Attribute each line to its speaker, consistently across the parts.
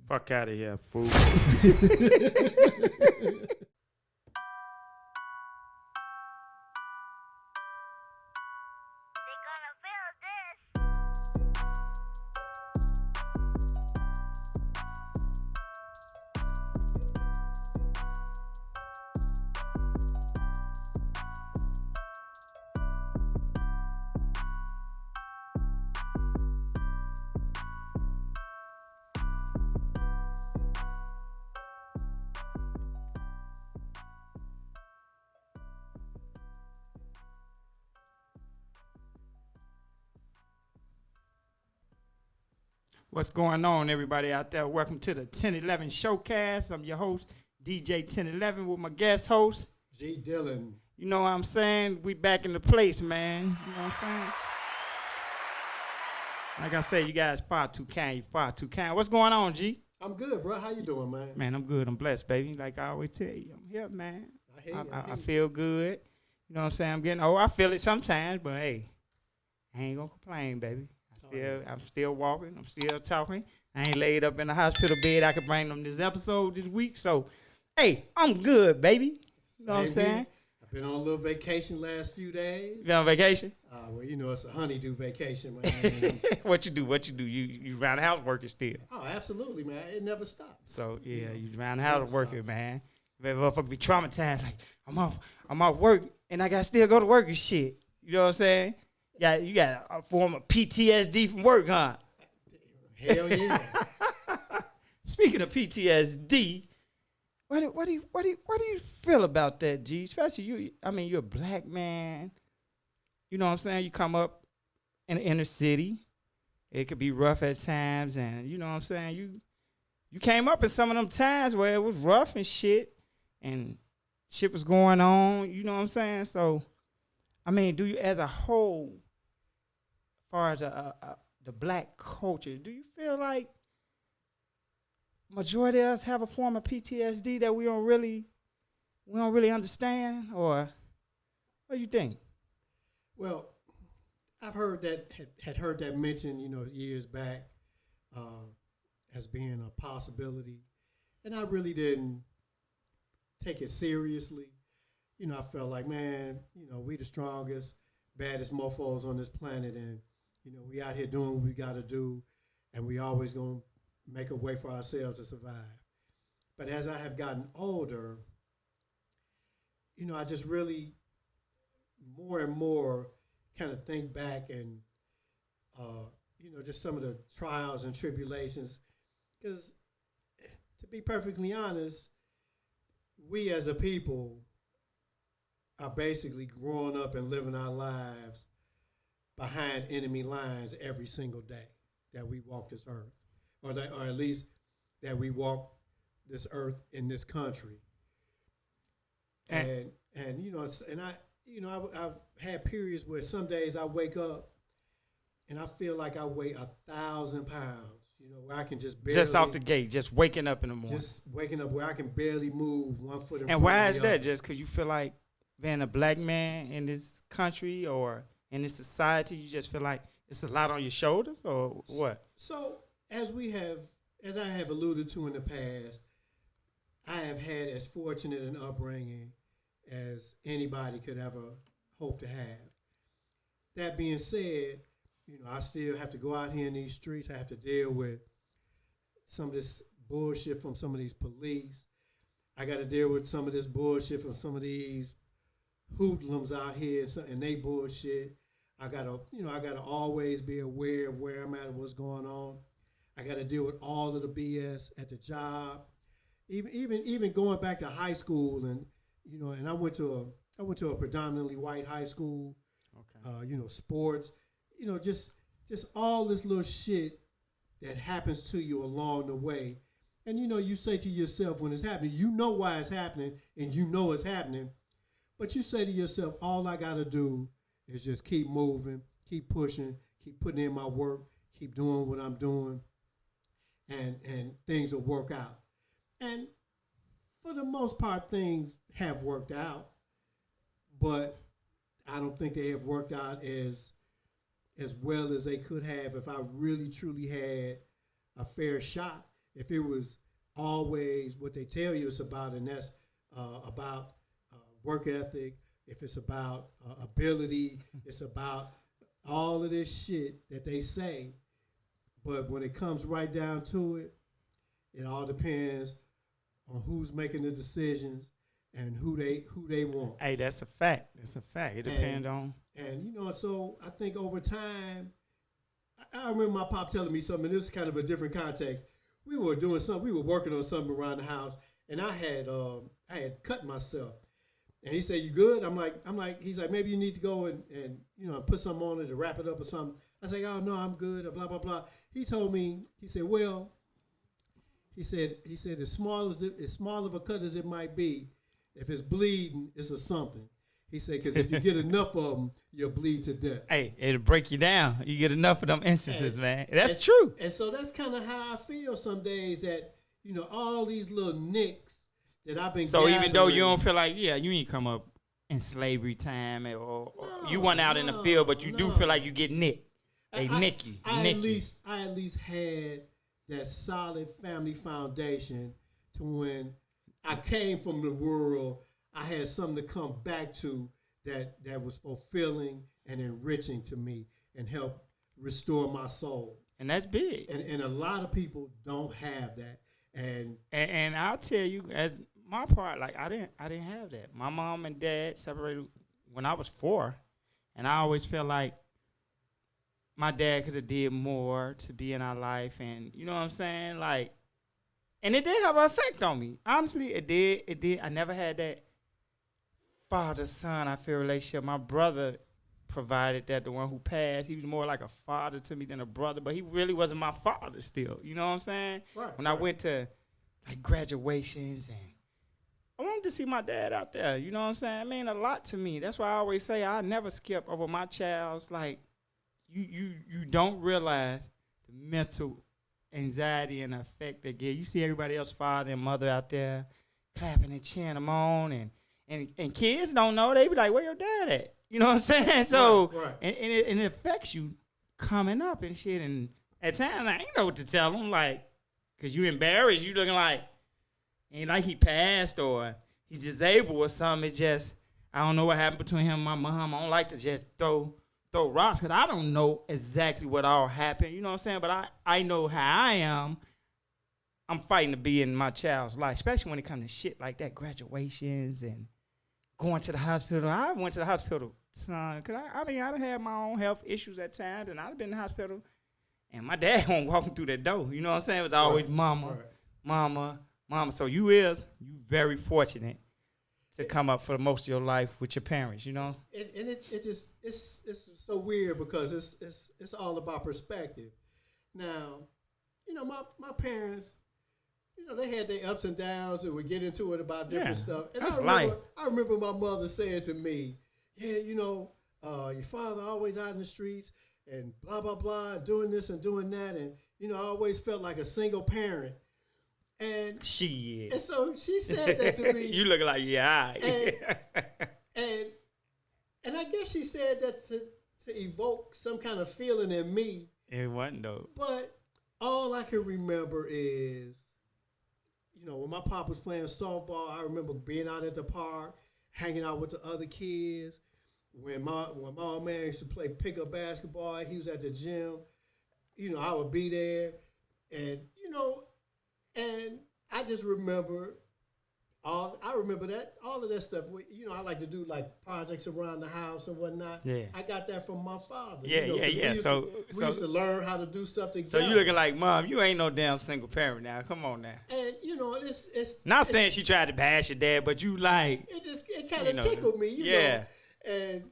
Speaker 1: Fuck out of here, fool. What's going on, everybody out there? Welcome to the 1011 Showcast. I'm your host, DJ 1011, with my guest host,
Speaker 2: G. Dillon.
Speaker 1: You know what I'm saying? We back in the place, man. You know what I'm saying? Like I said, you guys far too kind. You far too kind. What's going on, G?
Speaker 2: I'm good, bro. How you doing, man?
Speaker 1: Man, I'm good. I'm blessed, baby. Like I always tell you, I'm here, man.
Speaker 2: I hear you.
Speaker 1: I feel good. You know what I'm saying? I'm getting old. I feel it sometimes, but hey, I ain't gonna complain, baby. I'm still walking. I'm still talking. I ain't laid up in the hospital bed. I could bring them this episode this week. So, hey, I'm good, baby. You know what I'm saying?
Speaker 2: I've been on a little vacation last few days.
Speaker 1: You been on vacation?
Speaker 2: Well, you know, it's a honeydew vacation, man.
Speaker 1: What you do? You around the house working still?
Speaker 2: Oh, absolutely, man. It never stops.
Speaker 1: So, yeah, you around the house working, man. If motherfucker be traumatized, like, I'm off work, and I got to still go to work and shit. You know what I'm saying? You got a form of PTSD from work, huh?
Speaker 2: Hell yeah.
Speaker 1: Speaking of PTSD, what do you feel about that, G? Especially you. I mean, you're a black man. You know what I'm saying? You come up in the inner city. It could be rough at times, and you know what I'm saying? You came up in some of them times where it was rough and shit was going on. You know what I'm saying? So, I mean, do you, as a whole, as far as the black culture, do you feel like majority of us have a form of PTSD that we don't really understand, or what do you think?
Speaker 2: Well, I've heard that had heard that mentioned, years back, as being a possibility, and I really didn't take it seriously. I felt like, man, we the strongest, baddest mofos on this planet, and we out here doing what we got to do, and we always gonna make a way for ourselves to survive. But as I have gotten older, I just really more and more kind of think back and just some of the trials and tribulations, because to be perfectly honest, we as a people are basically growing up and living our lives behind enemy lines every single day that we walk this earth, or at least that we walk this earth in this country. And I've had periods where some days I wake up and I feel like I weigh 1,000 pounds. Where I can just
Speaker 1: off the gate, just waking up in the morning,
Speaker 2: just waking up where I can barely move one foot in front of the other.
Speaker 1: And why is that? Just because you feel like being a black man in this country or in this society, you just feel like it's a lot on your shoulders, or what?
Speaker 2: So as I have alluded to in the past, I have had as fortunate an upbringing as anybody could ever hope to have. That being said, I still have to go out here in these streets. I have to deal with some of this bullshit from some of these police. I got to deal with some of this bullshit from some of these hoodlums out here and they bullshit. I gotta always be aware of where I'm at and what's going on. I gotta deal with all of the BS at the job. Even going back to high school, and and I went to a predominantly white high school. Okay. Sports, just all this little shit that happens to you along the way. And you say to yourself when it's happening, why it's happening, and it's happening. But you say to yourself, all I got to do is just keep moving, keep pushing, keep putting in my work, keep doing what I'm doing, and things will work out. And for the most part, things have worked out, but I don't think they have worked out as well as they could have if I really, truly had a fair shot. if it was always what they tell you it's about, and that's about work ethic, if it's about ability, it's about all of this shit that they say. But when it comes right down to it, it all depends on who's making the decisions and who they want.
Speaker 1: Hey, that's a fact. That's a fact. It depends on.
Speaker 2: And, you know, so I think over time, I remember my pop telling me something, and this is kind of a different context. We were doing something, we were working on something around the house, and I had cut myself. And he said, "You good?" I'm like, he's like, "Maybe you need to go and you know, put something on it to wrap it up or something." I was like, "Oh no, I'm good," blah blah blah. He told me, he said, "Well," he said, as small of a cut as it might be, if it's bleeding, it's a something. He said, because if you get enough of them, you'll bleed to death.
Speaker 1: Hey, it'll break you down. You get enough of them instances, man. That's true.
Speaker 2: And so that's kind of how I feel some days, that, you know, all these little nicks that I've been
Speaker 1: So even though you
Speaker 2: gathering-
Speaker 1: don't feel like, you ain't come up in slavery time, or you went out in the field, but you do feel like you get nicked. They nick you.
Speaker 2: I at least had that solid family foundation to when I came from the world, I had something to come back to that was fulfilling and enriching to me and help restore my soul.
Speaker 1: And that's big.
Speaker 2: And a lot of people don't have that.
Speaker 1: And I'll tell you, as my part, like I didn't have that. My mom and dad separated when I was 4, and I always felt like my dad could have did more to be in our life, and you know what I'm saying, like, and it did have an effect on me. Honestly, it did. I never had that father-son, I feel, relationship. My brother provided that, the one who passed. He was more like a father to me than a brother, but he really wasn't my father still. You know what I'm saying?
Speaker 2: Right,
Speaker 1: when I went to like graduations, and I wanted to see my dad out there. You know what I'm saying? It mean a lot to me. That's why I always say I never skip over my child's. Like, you don't realize the mental anxiety and effect they get. You see everybody else, father and mother, out there clapping and cheering them on, and kids don't know. They be like, "Where your dad at?" You know what I'm saying? So,
Speaker 2: right.
Speaker 1: And it affects you coming up and shit. And at times, I ain't know what to tell them, like, because you embarrassed. You looking like, ain't like he passed or he's disabled or something. It's just, I don't know what happened between him and my mom. I don't like to just throw rocks, because I don't know exactly what all happened. You know what I'm saying? But I know how I am. I'm fighting to be in my child's life, especially when it comes to shit like that, graduations and going to the hospital. I went to the hospital, son, because I done had my own health issues at times, and I've been in the hospital, and my dad wasn't walking through that door. You know what I'm saying? It was always mama. So you very fortunate to come up for most of your life with your parents, you know?
Speaker 2: And it just, it's so weird because it's all about perspective. Now, you know, my parents, you know, they had their ups and downs, and we get into it about different stuff. And
Speaker 1: that's
Speaker 2: I
Speaker 1: life.
Speaker 2: remember my mother saying to me, "Yeah, you know, your father always out in the streets and blah, blah, blah, doing this and doing that. And, you know, I always felt like a single parent." And so she said that to me.
Speaker 1: You look like, yeah.
Speaker 2: And I guess she said that to evoke some kind of feeling in me.
Speaker 1: It wasn't though.
Speaker 2: But all I can remember is, you know, when my pop was playing softball, I remember being out at the park, hanging out with the other kids. When my old man used to play pickup basketball, he was at the gym. You know, I would be there. And, you know, and I just remember all of that stuff. You know, I like to do like projects around the house and whatnot.
Speaker 1: Yeah.
Speaker 2: I got that from my father.
Speaker 1: Yeah,
Speaker 2: you know,
Speaker 1: yeah.
Speaker 2: We used to learn how to do stuff together.
Speaker 1: So you looking like, Mom, you ain't no damn single parent now. Come on now.
Speaker 2: And you know, it's
Speaker 1: not saying she tried to bash your dad, but you like,
Speaker 2: it kind of tickled me, you know. And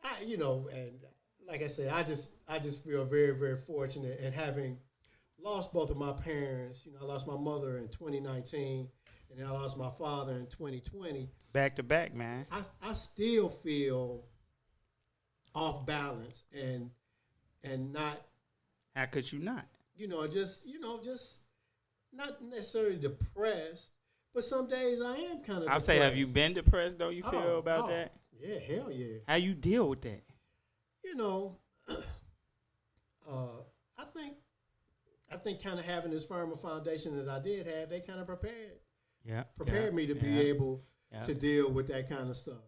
Speaker 2: I, you know, and like I said, I just feel very, very fortunate, and having lost both of my parents. You know, I lost my mother in 2019, and then I lost my father in 2020.
Speaker 1: Back to back, man.
Speaker 2: I still feel off balance and not.
Speaker 1: How could you not?
Speaker 2: Just not necessarily depressed, but some days I am kind of.
Speaker 1: I'll say, have you been depressed though? You feel about that?
Speaker 2: Yeah, hell yeah.
Speaker 1: How you deal with that?
Speaker 2: You know, I think kind of having as firm a foundation as I did have, they kind of prepared
Speaker 1: Yeah.
Speaker 2: me to be able to deal with that kind of stuff.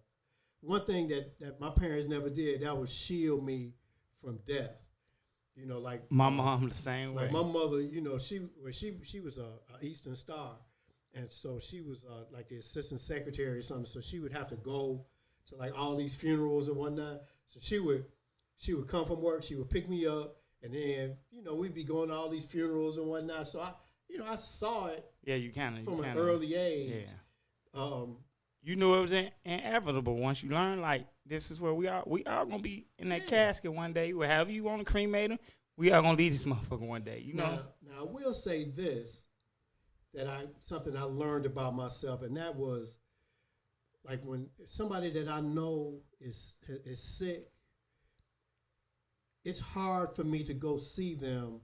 Speaker 2: One thing that my parents never did, that was shield me from death. You know, like
Speaker 1: My mom the same way.
Speaker 2: like my mother, you know, she was a Eastern Star, and so she was like the assistant secretary or something. So she would have to go to like all these funerals and whatnot. So she would come from work, she would pick me up, and then you know we'd be going to all these funerals and whatnot. So I saw it.
Speaker 1: Yeah, you kind of
Speaker 2: from an early age.
Speaker 1: Yeah. You knew it was inevitable once you learn, like, this is where we are going to be in that casket one day. However you want to cremate them, we are going to leave this motherfucker one day, you know?
Speaker 2: Now, I will say this, that something I learned about myself, and that was, like, when somebody that I know is sick, it's hard for me to go see them,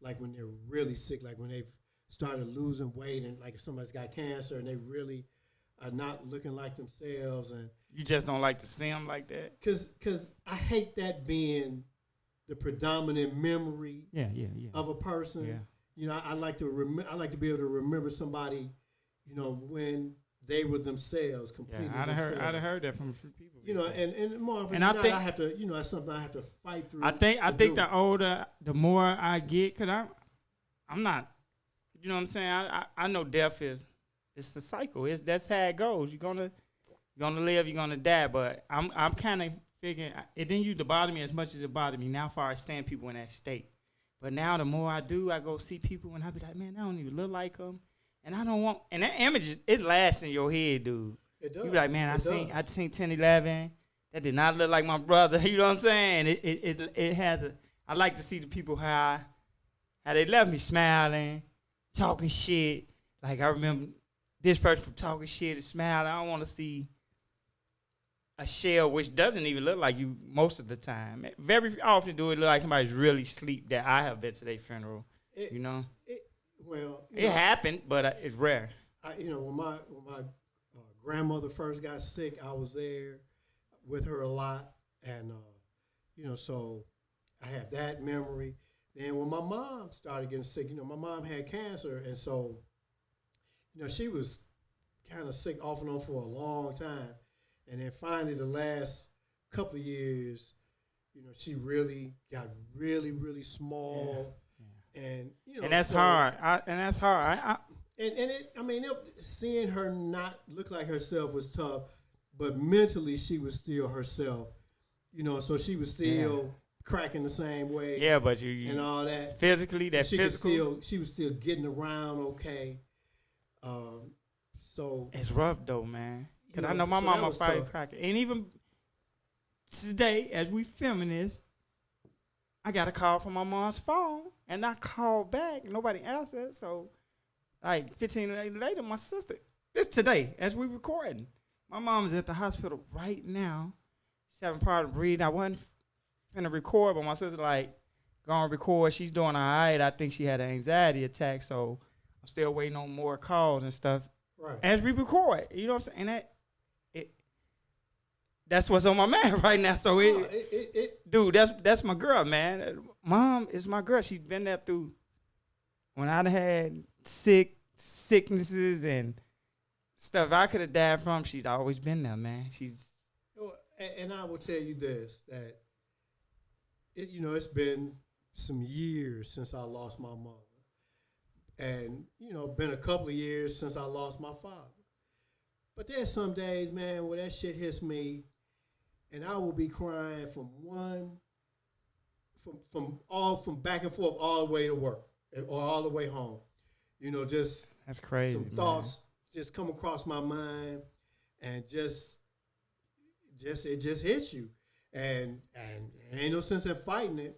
Speaker 2: like, when they're really sick, like, when they've started losing weight, and, like, if somebody's got cancer, and they really are not looking like themselves, and
Speaker 1: you just don't like to see them like that.
Speaker 2: Cause I hate that being the predominant memory of a person.
Speaker 1: Yeah.
Speaker 2: You know, I like to I like to be able to remember somebody, you know, when they were themselves completely.
Speaker 1: Yeah, I'd have heard that from a few people.
Speaker 2: You know, and more often
Speaker 1: and
Speaker 2: than not, I have to, you know, that's something I have to fight through.
Speaker 1: I think the older, the more I get, cause I'm not, you know what I'm saying. I know death is. It's the cycle. That's how it goes. You're gonna live. You're gonna die. But I'm kind of figuring it didn't used to bother me as much as it bothered me now. As far as seeing people in that state, but now the more I do, I go see people and I be like, man, I don't even look like them, and I don't want. And that image it lasts in your head, dude.
Speaker 2: It does.
Speaker 1: You be like, man, I seen 10, 11. That did not look like my brother. You know what I'm saying? It has a. I like to see the people how they left me smiling, talking shit. Like I remember. This person talking shit and smiling. I don't want to see a shell which doesn't even look like you most of the time. Very often do it look like somebody's really asleep that I have been to their funeral. You know? It happened, but it's rare.
Speaker 2: You know, when my grandmother first got sick, I was there with her a lot. And, you know, so I have that memory. Then when my mom started getting sick, you know, my mom had cancer. And so, you know, she was kind of sick off and on for a long time. And then finally the last couple of years, you know, she really got really, really small. Yeah. And, you know.
Speaker 1: And that's hard.
Speaker 2: Seeing her not look like herself was tough, but mentally she was still herself. You know, so she was still cracking the same way.
Speaker 1: Yeah, but you
Speaker 2: and all that.
Speaker 1: Physically,
Speaker 2: she was still getting around okay. So
Speaker 1: it's rough though, man. Cause I know my mama fight cracking, and even today, as we filming this, I got a call from my mom's phone, and I called back. Nobody answered, so like 15 minutes later, my sister. This today, as we recording, my mom is at the hospital right now. She's having problem breathing. I wasn't finna record, but my sister like gonna record. She's doing all right. I think she had an anxiety attack, so. I'm still waiting on more calls and stuff as we record. You know what I'm saying? And that's what's on my mind right now. So dude, that's my girl, man. Mom is my girl. She's been there through when I had sicknesses and stuff I could have died from. She's always been there, man.
Speaker 2: And I will tell you this, that it's been some years since I lost my mother. And, you know, been a couple of years since I lost my father. But there's some days, man, where that shit hits me, and I will be crying from back and forth all the way to work or all the way home. You know, just
Speaker 1: that's crazy.
Speaker 2: Some thoughts just come across my mind, and it just hits you, and ain't no sense in fighting it.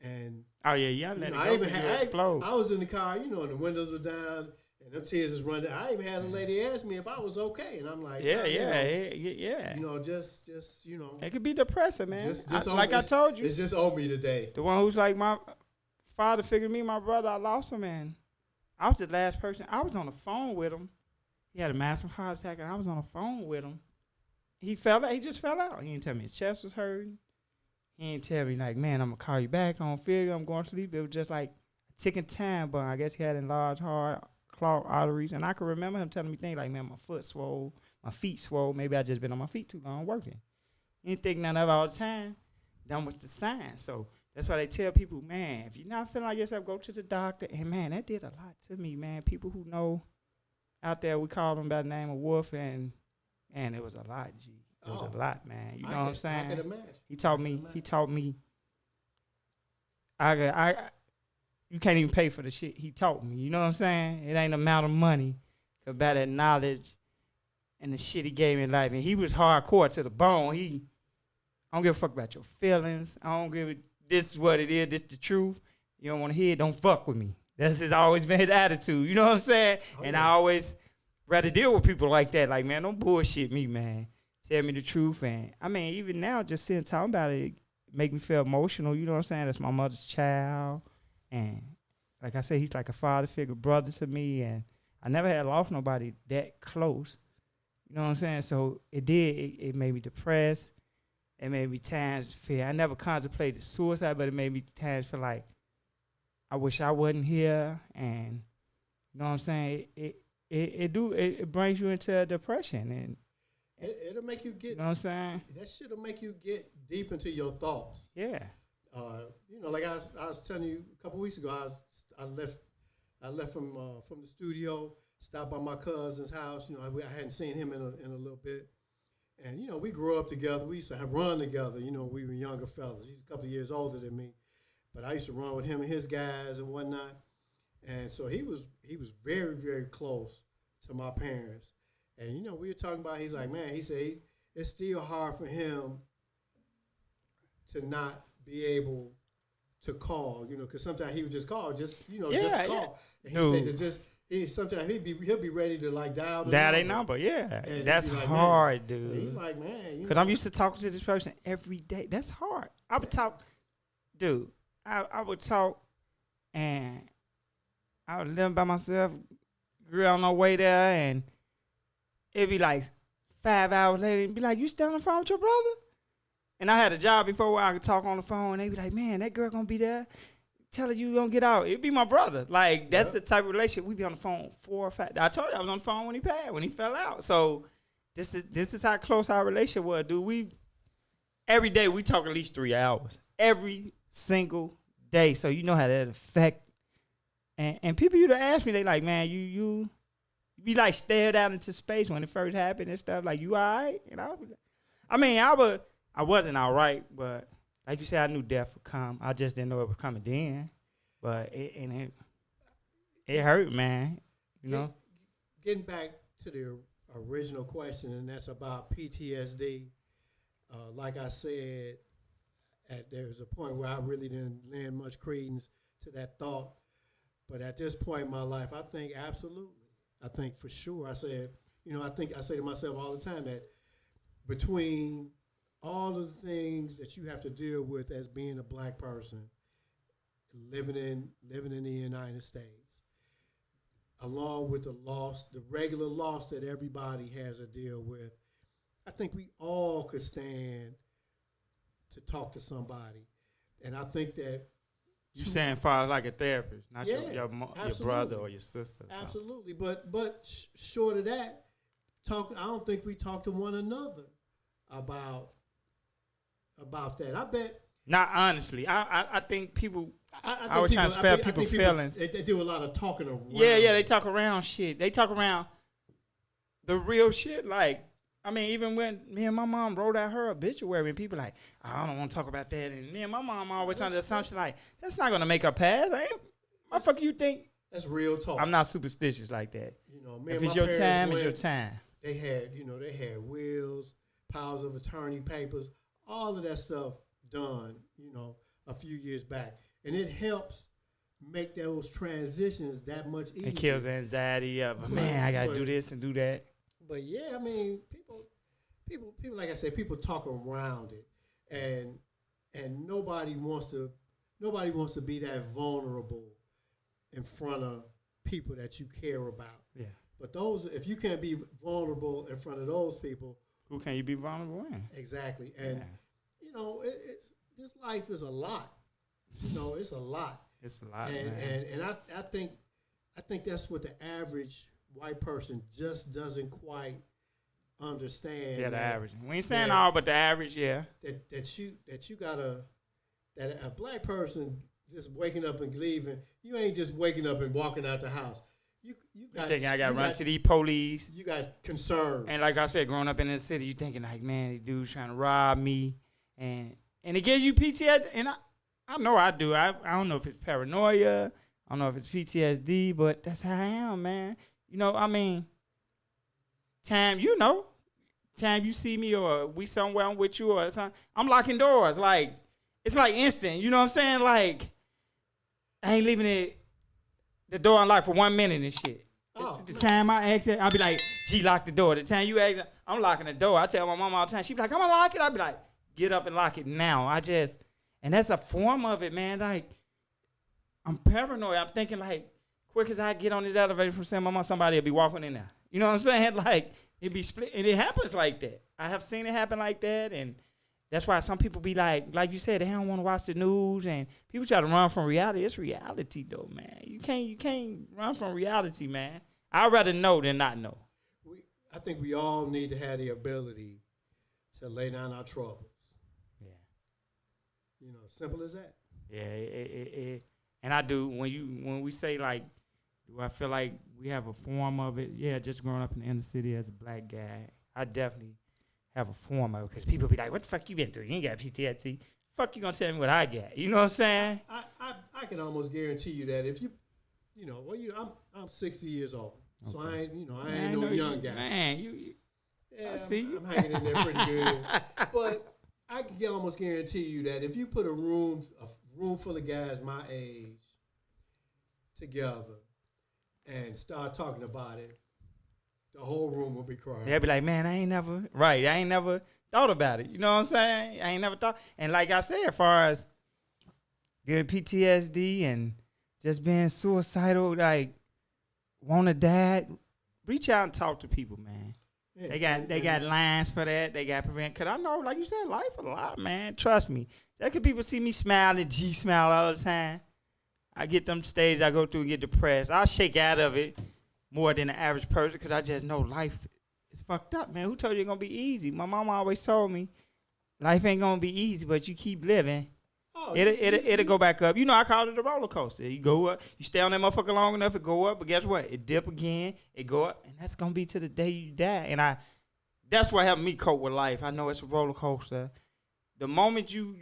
Speaker 2: And
Speaker 1: let it explode.
Speaker 2: I was in the car, you know, and the windows were down, and them tears was running. I even had a lady ask me if I was okay, and I'm like,
Speaker 1: yeah.
Speaker 2: You know, just you know,
Speaker 1: it could be depressing, man. I told you,
Speaker 2: it's just on me today.
Speaker 1: The one who's like my father figured me, my brother. I lost him, man. I was the last person. I was on the phone with him. He had a massive heart attack, and I was on the phone with him. He just fell out. He didn't tell me his chest was hurting. He didn't tell me, like, man, I'm going to call you back. I don't feel you. I'm going to sleep. It was just like a ticking time bomb. I guess he had enlarged heart, clogged arteries. And I can remember him telling me things like, man, my foot swole, my feet swole. Maybe I just been on my feet too long working. He didn't think none of it all the time. That was the sign. So that's why they tell people, man, if you're not feeling like yourself, go to the doctor. And, man, that did a lot to me, man. People who know out there, we call them by the name of Wolf, and it was a lot, G. It was a lot, man. You know what I'm saying?
Speaker 2: I can imagine.
Speaker 1: He taught me. You can't even pay for the shit he taught me. You know what I'm saying? It ain't the amount of money about that knowledge and the shit he gave me in life. And he was hardcore to the bone. I don't give a fuck about your feelings. I don't give a, this is what it is. This the truth. You don't want to hear it, don't fuck with me. That's his always been his attitude. You know what I'm saying? Oh, and yeah. I always rather deal with people like that. Like, man, don't bullshit me, man. Tell me the truth. And, I mean, even now, just sitting talking about it make me feel emotional. You know what I'm saying? That's my mother's child. And like I said, he's like a father figure, brother to me. And I never had lost nobody that close. You know what I'm saying? So it made me depressed. It made me times feel, I never contemplated suicide, but it made me times feel like I wish I wasn't here. And you know what I'm saying? It brings you into a depression. And
Speaker 2: it'll make you get,
Speaker 1: you know what I'm saying?
Speaker 2: That shit'll make you get deep into your thoughts.
Speaker 1: Yeah.
Speaker 2: You know, like I was telling you a couple weeks ago, I left from the studio, stopped by my cousin's house. You know, I hadn't seen him in a little bit, and you know, we grew up together. We used to run together. You know, we were younger fellas. He's a couple of years older than me, but I used to run with him and his guys and whatnot. And so he was very, very close to my parents. And you know, we were talking about. He's like, man, he said it's still hard for him to not be able to call, you know, because sometimes he would just call, just call. Yeah. And he said that sometimes he'll be ready to like dial
Speaker 1: their number. Yeah, and that's like, hard, dude.
Speaker 2: He's like, man,
Speaker 1: because I'm used to talking to this person every day. That's hard. I would talk, dude. I would talk, and I would live by myself. Girl on my way there, and it'd be like 5 hours later, and be like, "You still on the phone with your brother?" And I had a job before where I could talk on the phone, and they be like, man, that girl gonna be there. Tell her you gonna get out. It'd be my brother. Like, that's the type of relationship. We be on the phone 4 or 5. I told you I was on the phone when he fell out. So this is how close our relationship was, dude. Every day we talk at least 3 hours. Every single day. So you know how that affect. And people used to ask me, they like, man, you be like stared out into space when it first happened and stuff. Like, you all right? And I wasn't all right, but like you said, I knew death would come. I just didn't know it was coming then. But it hurt, man. You know?
Speaker 2: Getting back to the original question, and that's about PTSD. Like I said, there was a point where I really didn't lend much credence to that thought. But at this point in my life, I think absolutely. I think for sure. I say to myself all the time that between all of the things that you have to deal with as being a black person, living in the United States, along with the regular loss that everybody has to deal with, I think we all could stand to talk to somebody. And I think that
Speaker 1: you saying far as like a therapist, not your brother or your sister.
Speaker 2: Absolutely, but short of that, I don't think we talk to one another about that. I bet.
Speaker 1: Not honestly. I think people. I was trying to spare people's feelings.
Speaker 2: They do a lot of talking around.
Speaker 1: Yeah. They talk around shit. They talk around the real shit. Like, I mean, even when me and my mom wrote out her obituary, and people like, oh, I don't want to talk about that. And me and my mom always under the assumption like, that's not gonna make her pass. What the fuck you think?
Speaker 2: That's real talk.
Speaker 1: I'm not superstitious like that.
Speaker 2: You know,
Speaker 1: if it's your time, it's your time.
Speaker 2: They had wills, powers of attorney papers, all of that stuff done, a few years back. And it helps make those transitions that much easier.
Speaker 1: It kills the anxiety of, man, I got to do this and do that.
Speaker 2: But yeah, I mean, people, like I said, people talk around it. And nobody wants to be that vulnerable in front of people that you care about.
Speaker 1: Yeah.
Speaker 2: But if you can't be vulnerable in front of those people,
Speaker 1: who can you be vulnerable in?
Speaker 2: Exactly. And, this life is a lot. It's a lot.
Speaker 1: It's a lot,
Speaker 2: and
Speaker 1: man.
Speaker 2: and I think that's what the average white person just doesn't quite understand.
Speaker 1: Yeah, the
Speaker 2: that,
Speaker 1: average. We ain't saying
Speaker 2: that,
Speaker 1: all, but the average, yeah.
Speaker 2: that you gotta, that a black person just waking up and leaving, you ain't just waking up and walking out the house. You got
Speaker 1: Thinking I got to run to these police.
Speaker 2: You got concern.
Speaker 1: And like I said, growing up in the city, you thinking like, man, these dudes trying to rob me. And it gives you PTSD. And I know I do. I don't know if it's paranoia. I don't know if it's PTSD, but that's how I am, man. You know, I mean, time you see me or we somewhere I'm with you or something, I'm locking doors. Like, it's like instant. You know what I'm saying? Like, I ain't leaving the door unlocked for 1 minute and shit. The time I exit, I'll be like, G, lock the door. The time you exit, I'm locking the door. I tell my mom all the time. She be like, I'm gonna lock it. I'll be like, get up and lock it now. And that's a form of it, man. Like, I'm paranoid. I'm thinking like, quick as I get on this elevator from saying my mom, somebody will be walking in there. You know what I'm saying? Like, it be split. And it happens like that. I have seen it happen like that. And that's why some people be like you said, they don't want to watch the news, and people try to run from reality. It's reality though, man. You can't run from reality, man. I'd rather know than not know.
Speaker 2: I think we all need to have the ability to lay down our troubles.
Speaker 1: Yeah.
Speaker 2: You know, simple as that.
Speaker 1: Yeah, and I do when we say like, do I feel like we have a form of it? Yeah, just growing up in the inner city as a black guy, I definitely have a form of it, because people be like, what the fuck you been through? You ain't got PTSD. Fuck you gonna tell me what I got? You know what I'm saying?
Speaker 2: I can almost guarantee you that if I'm 60 years old, okay. So I ain't no young guy.
Speaker 1: Man,
Speaker 2: yeah,
Speaker 1: I see you.
Speaker 2: I'm hanging in there pretty good. But I can almost guarantee you that if you put a room full of guys my age together and start talking about it, the whole room will be crying.
Speaker 1: They'll be like, man, I ain't never thought about it. You know what I'm saying? I ain't never thought. And like I said, as far as getting PTSD and just being suicidal, like, want to die, reach out and talk to people, man. Yeah, they got lines for that. They got prevent. Because I know, like you said, life a lot, man. Trust me. That could people see me smiling, G smile all the time. I get them stages I go through and get depressed. I'll shake out of it more than the average person, because I just know life is fucked up, man. Who told you it's going to be easy? My mama always told me life ain't going to be easy, but you keep living. Oh, it'll go back up. You know, I call it a roller coaster. You go up, you stay on that motherfucker long enough, it go up, but guess what? It dip again, it go up, and that's going to be to the day you die. And that's what helped me cope with life. I know it's a roller coaster. The moment you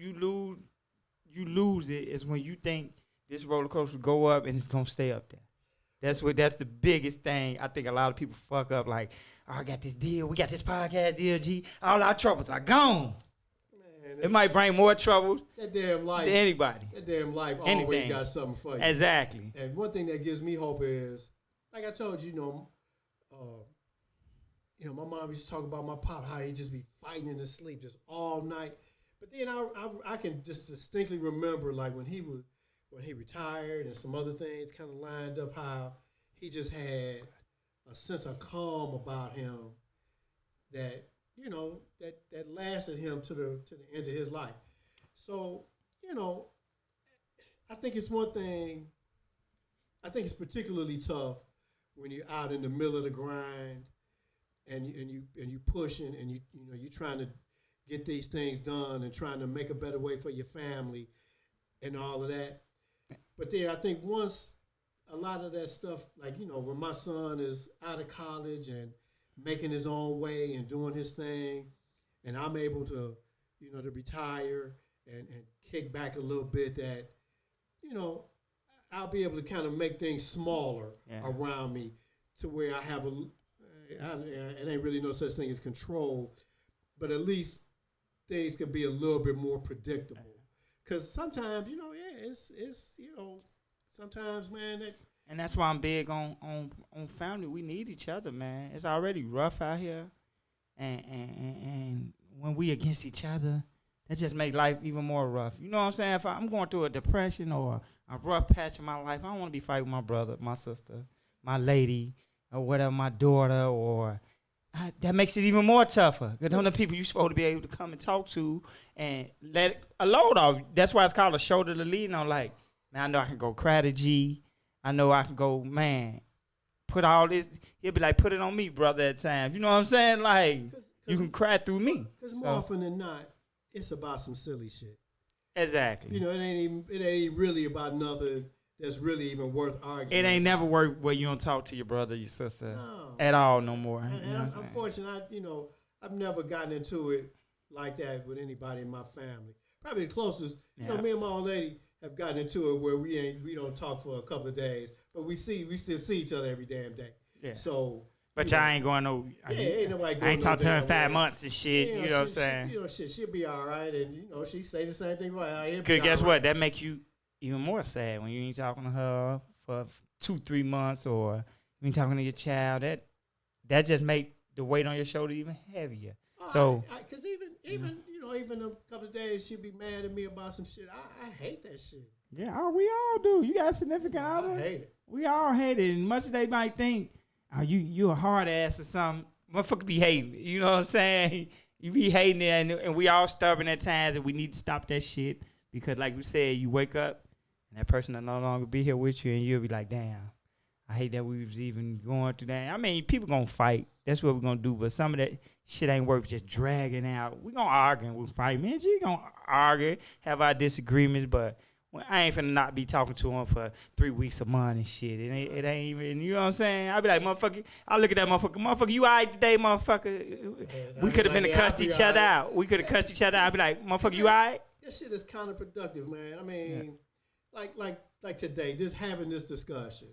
Speaker 1: lose it is when you think this roller coaster go up and it's going to stay up there. That's the biggest thing I think a lot of people fuck up. Like, oh, I got this deal. We got this podcast deal, G. All our troubles are gone. Man, it might bring more trouble
Speaker 2: that damn life,
Speaker 1: to anybody.
Speaker 2: That damn life
Speaker 1: Anything.
Speaker 2: Always got something for you.
Speaker 1: Exactly.
Speaker 2: And one thing that gives me hope is, like I told you, my mom used to talk about my pop, how he just be fighting in his sleep just all night. But then I can just distinctly remember, like, when he retired and some other things kind of lined up, how he just had a sense of calm about him that lasted him to the end of his life. So, I think it's one thing. I think it's particularly tough when you're out in the middle of the grind and you pushing and you're trying to get these things done and trying to make a better way for your family and all of that. But then I think once a lot of that stuff, like, when my son is out of college and making his own way and doing his thing, and I'm able to, to retire and kick back a little bit, that, I'll be able to kind of make things smaller around me to where I have it ain't really no such thing as control, but at least things can be a little bit more predictable. Because sometimes, it's sometimes, man.
Speaker 1: And that's why I'm big on family. We need each other, man. It's already rough out here. And when we against each other, that just make life even more rough. You know what I'm saying? If I'm going through a depression or a rough patch in my life, I don't want to be fighting with my brother, my sister, my lady, or whatever, my daughter, or that makes it even more tougher. Because those are the people you're supposed to be able to come and talk to and let a load off. That's why it's called a shoulder to lean on. Like, Man, I know I can go cry to G. I know I can go, man, put all this. He'll be like, put it on me, brother, at times. You know what I'm saying? Like, you can cry through me.
Speaker 2: Because more often than not, it's about some silly shit.
Speaker 1: Exactly.
Speaker 2: You know, it ain't really about nothing that's really even worth arguing.
Speaker 1: It ain't never worked where you don't talk to your brother, your sister at all no more.
Speaker 2: And I'm fortunate, I've never gotten into it like that with anybody in my family. Probably the closest, me and my old lady have gotten into it where we don't talk for a couple of days, but we still see each other every damn day. Yeah. So,
Speaker 1: but y'all ain't going no.
Speaker 2: Ain't nobody going.
Speaker 1: I ain't talked to her in 5 months and shit. You know what I'm saying?
Speaker 2: She'll be all right, and she say the same thing about her.
Speaker 1: Cause guess what? That make you even more sad when you ain't talking to her for 2-3 months, or you ain't talking to your child. That just make the weight on your shoulder even heavier.
Speaker 2: Because even a couple of days she'll be mad at me about some shit. I hate that shit.
Speaker 1: Yeah, we all do. You got a significant other?
Speaker 2: I hate it.
Speaker 1: We all hate it. And much as they might think, you a hard ass or something, motherfucker be hating. You know what I'm saying? You be hating it, and we all stubborn at times, and we need to stop that shit. Because like we said, you wake up, and that person will no longer be here with you, and you'll be like, damn, I hate that we was even going through that. I mean, people gonna fight. That's what we're gonna do. But some of that shit ain't worth just dragging out. We gonna argue and we fight. Man, G gonna argue, have our disagreements, but I ain't finna not be talking to him for 3 weeks a month and shit. It ain't even, you know what I'm saying? I be like, motherfucker, I look at that motherfucker, you all right today, motherfucker? We could have been to cuss each other out. We could have cussed each other out. I be like, motherfucker, you all right?
Speaker 2: That shit is counterproductive, man. I mean, like today, just having this discussion,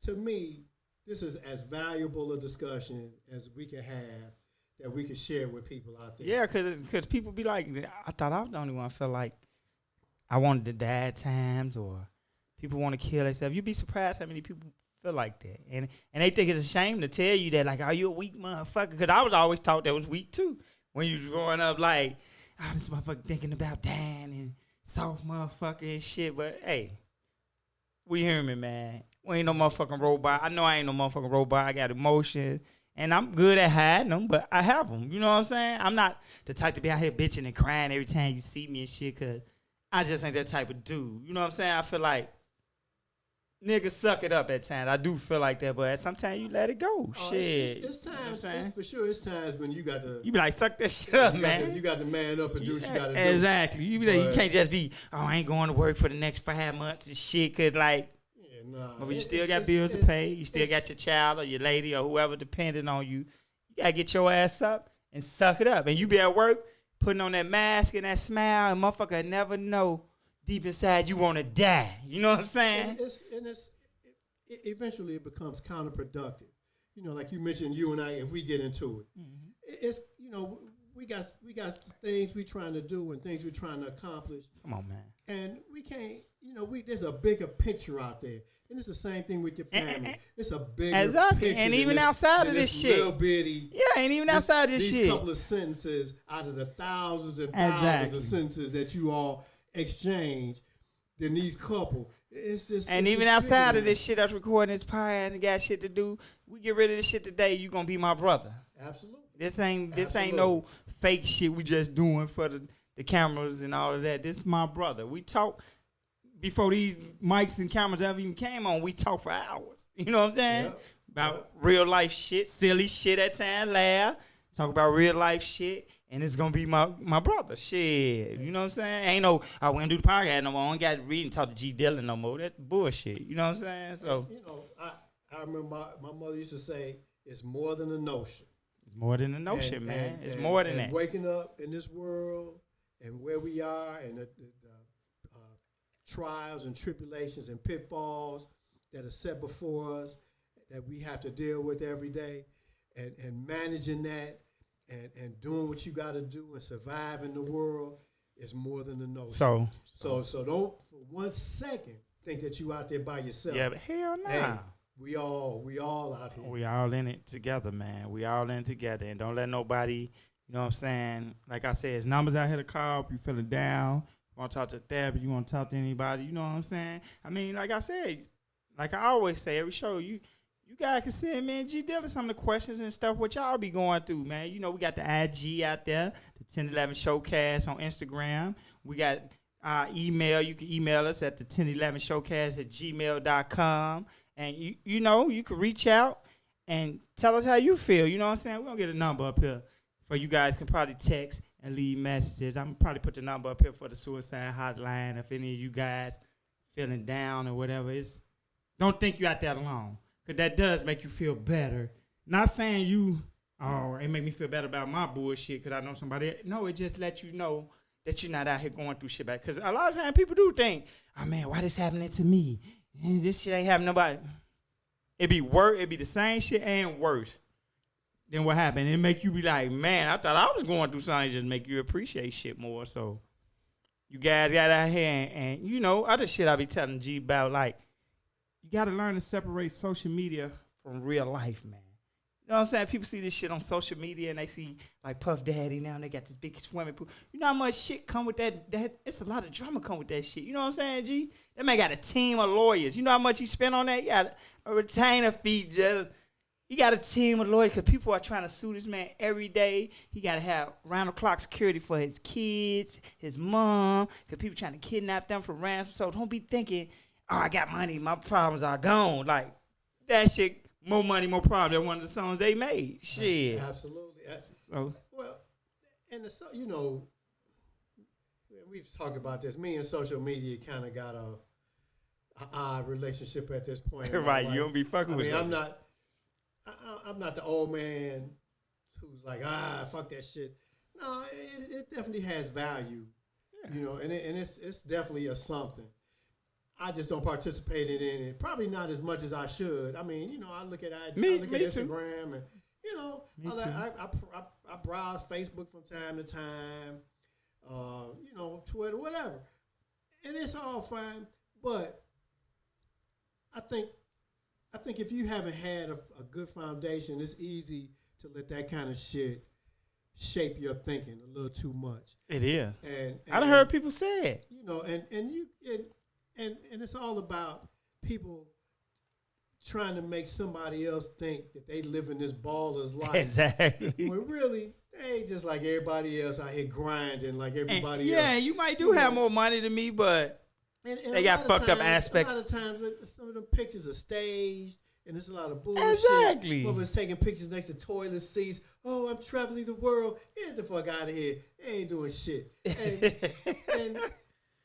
Speaker 2: to me, this is as valuable a discussion as we can have that we can share with people out there.
Speaker 1: Yeah, because people be like, I thought I was the only one felt like I wanted to die at times, or people want to kill themselves. You'd be surprised how many people feel like that. And they think it's a shame to tell you that, like, are you a weak motherfucker? Because I was always taught that was weak, too. When you was growing up, like, oh, this motherfucker thinking about dying and soft motherfucker and shit. But, hey, we human, man. We ain't no motherfucking robot. I know I ain't no motherfucking robot. I got emotions. And I'm good at hiding them, but I have them. You know what I'm saying? I'm not the type to be out here bitching and crying every time you see me and shit, because I just ain't that type of dude. You know what I'm saying? I feel like niggas suck it up at times. I do feel like that, but sometimes you let it go. Shit.
Speaker 2: It's times, for sure, it's times when you got to...
Speaker 1: You be like, suck that shit up, man.
Speaker 2: You got to man up and do what you got to do.
Speaker 1: Exactly. You be like, you can't just be, I ain't going to work for the next 5 months and shit, because, like, but you still got bills to pay. You still got your child or your lady or whoever depending on you. You got to get your ass up and suck it up. And you be at work putting on that mask and that smile, and motherfucker never know deep inside you want to die. You know what I'm saying?
Speaker 2: Eventually it becomes counterproductive. You know, like you mentioned, you and I, if we get into it, it's, we got things we trying to do and things we're trying to accomplish.
Speaker 1: Come on, man.
Speaker 2: And we can't, there's a bigger picture out there. And it's the same thing with your family. It's a bigger picture.
Speaker 1: And even outside of this shit.
Speaker 2: Little bitty.
Speaker 1: Yeah, and even outside this shit.
Speaker 2: These couple of sentences out of the thousands and thousands of sentences that you all exchange, then these couple. It's just.
Speaker 1: And even outside of this shit, us recording this podcast and got shit to do, we get rid of this shit today, you gonna be my brother.
Speaker 2: Absolutely.
Speaker 1: This ain't no fake shit we just doing for the cameras and all of that. This is my brother. We talk before these mics and cameras ever even came on. We talk for hours. You know what I'm saying? Yep. About real life shit, silly shit at times, laugh. Talk about real life shit, and it's gonna be my brother. Shit. You know what I'm saying? Ain't no, I wouldn't do the podcast no more. I don't got to read and talk to G Dillon no more. That's bullshit. You know what I'm saying? So
Speaker 2: I remember my mother used to say, it's more than a notion.
Speaker 1: More than a notion, man. It's more than that.
Speaker 2: Waking up in this world and where we are and the trials and tribulations and pitfalls that are set before us that we have to deal with every day, and managing that and doing what you got to do and surviving the world is more than a notion. So don't for 1 second think that you out there by yourself.
Speaker 1: Yeah, but hell no.
Speaker 2: Hey, we all out here.
Speaker 1: We all in it together, man. We all in it together. And don't let nobody, you know what I'm saying? Like I said, it's numbers out here to call if you feeling down. You want to talk to a therapist, you want to talk to anybody, you know what I'm saying? I mean, like I said, like I always say, every show, you guys can send me and G Dillon some of the questions and stuff what y'all be going through, man. You know, we got the IG out there, the 1011 Showcast on Instagram. We got email. You can email us at the 1011showcast@gmail.com. And you know, you can reach out and tell us how you feel. You know what I'm saying? We're going to get a number up here for you guys. Can probably text and leave messages. I'm going to probably put the number up here for the suicide hotline. If any of you guys feeling down or whatever, don't think you out there alone. Because that does make you feel better. Not saying it make me feel better about my bullshit because I know somebody else. No, it just lets you know that you're not out here going through shit back. Because a lot of times people do think, oh, man, why this happening to me? And this shit ain't happening to nobody. It be the same shit and worse than what happened. It make you be like, man, I thought I was going through something. Just make you appreciate shit more. So you guys got out here and you know, other shit I be telling G about, like, you got to learn to separate social media from real life, man. You know what I'm saying? People see this shit on social media and they see like Puff Daddy now and they got this big swimming pool. You know how much shit come with that? It's a lot of drama come with that shit. You know what I'm saying, G? That man got a team of lawyers. You know how much he spent on that? He got a retainer fee. He got a team of lawyers because people are trying to sue this man every day. He got to have round-the-clock security for his kids, his mom, because people trying to kidnap them for ransom. So don't be thinking, oh, I got money, my problems are gone. Like, that shit, more money, more problem than one of the songs they made. Shit.
Speaker 2: Absolutely.
Speaker 1: So,
Speaker 2: well, and you know, we've talked about this. Me and social media kind of got a odd relationship at this point.
Speaker 1: Right, you don't be fucking with me.
Speaker 2: I'm not the old man who's like, fuck that shit. No, it definitely has value, you know, and it's definitely a something. I just don't participate in it. Probably not as much as I should. I mean, you know, I look at Instagram and, you know, I browse Facebook from time to time, you know, Twitter, whatever. And it's all fine. But I think if you haven't had a good foundation, it's easy to let that kind of shit shape your thinking a little too much.
Speaker 1: It is.
Speaker 2: And
Speaker 1: I done heard people say it.
Speaker 2: You know, and it's all about people trying to make somebody else think that they live in this baller's life.
Speaker 1: Exactly.
Speaker 2: When really, they just like everybody else out here grinding like everybody else.
Speaker 1: Yeah, you might have more money than me, but they got fucked up aspects.
Speaker 2: A lot of times, some of them pictures are staged, and there's a lot of bullshit.
Speaker 1: Exactly.
Speaker 2: Mother's taking pictures next to toilet seats. Oh, I'm traveling the world. Get the fuck out of here. They ain't doing shit.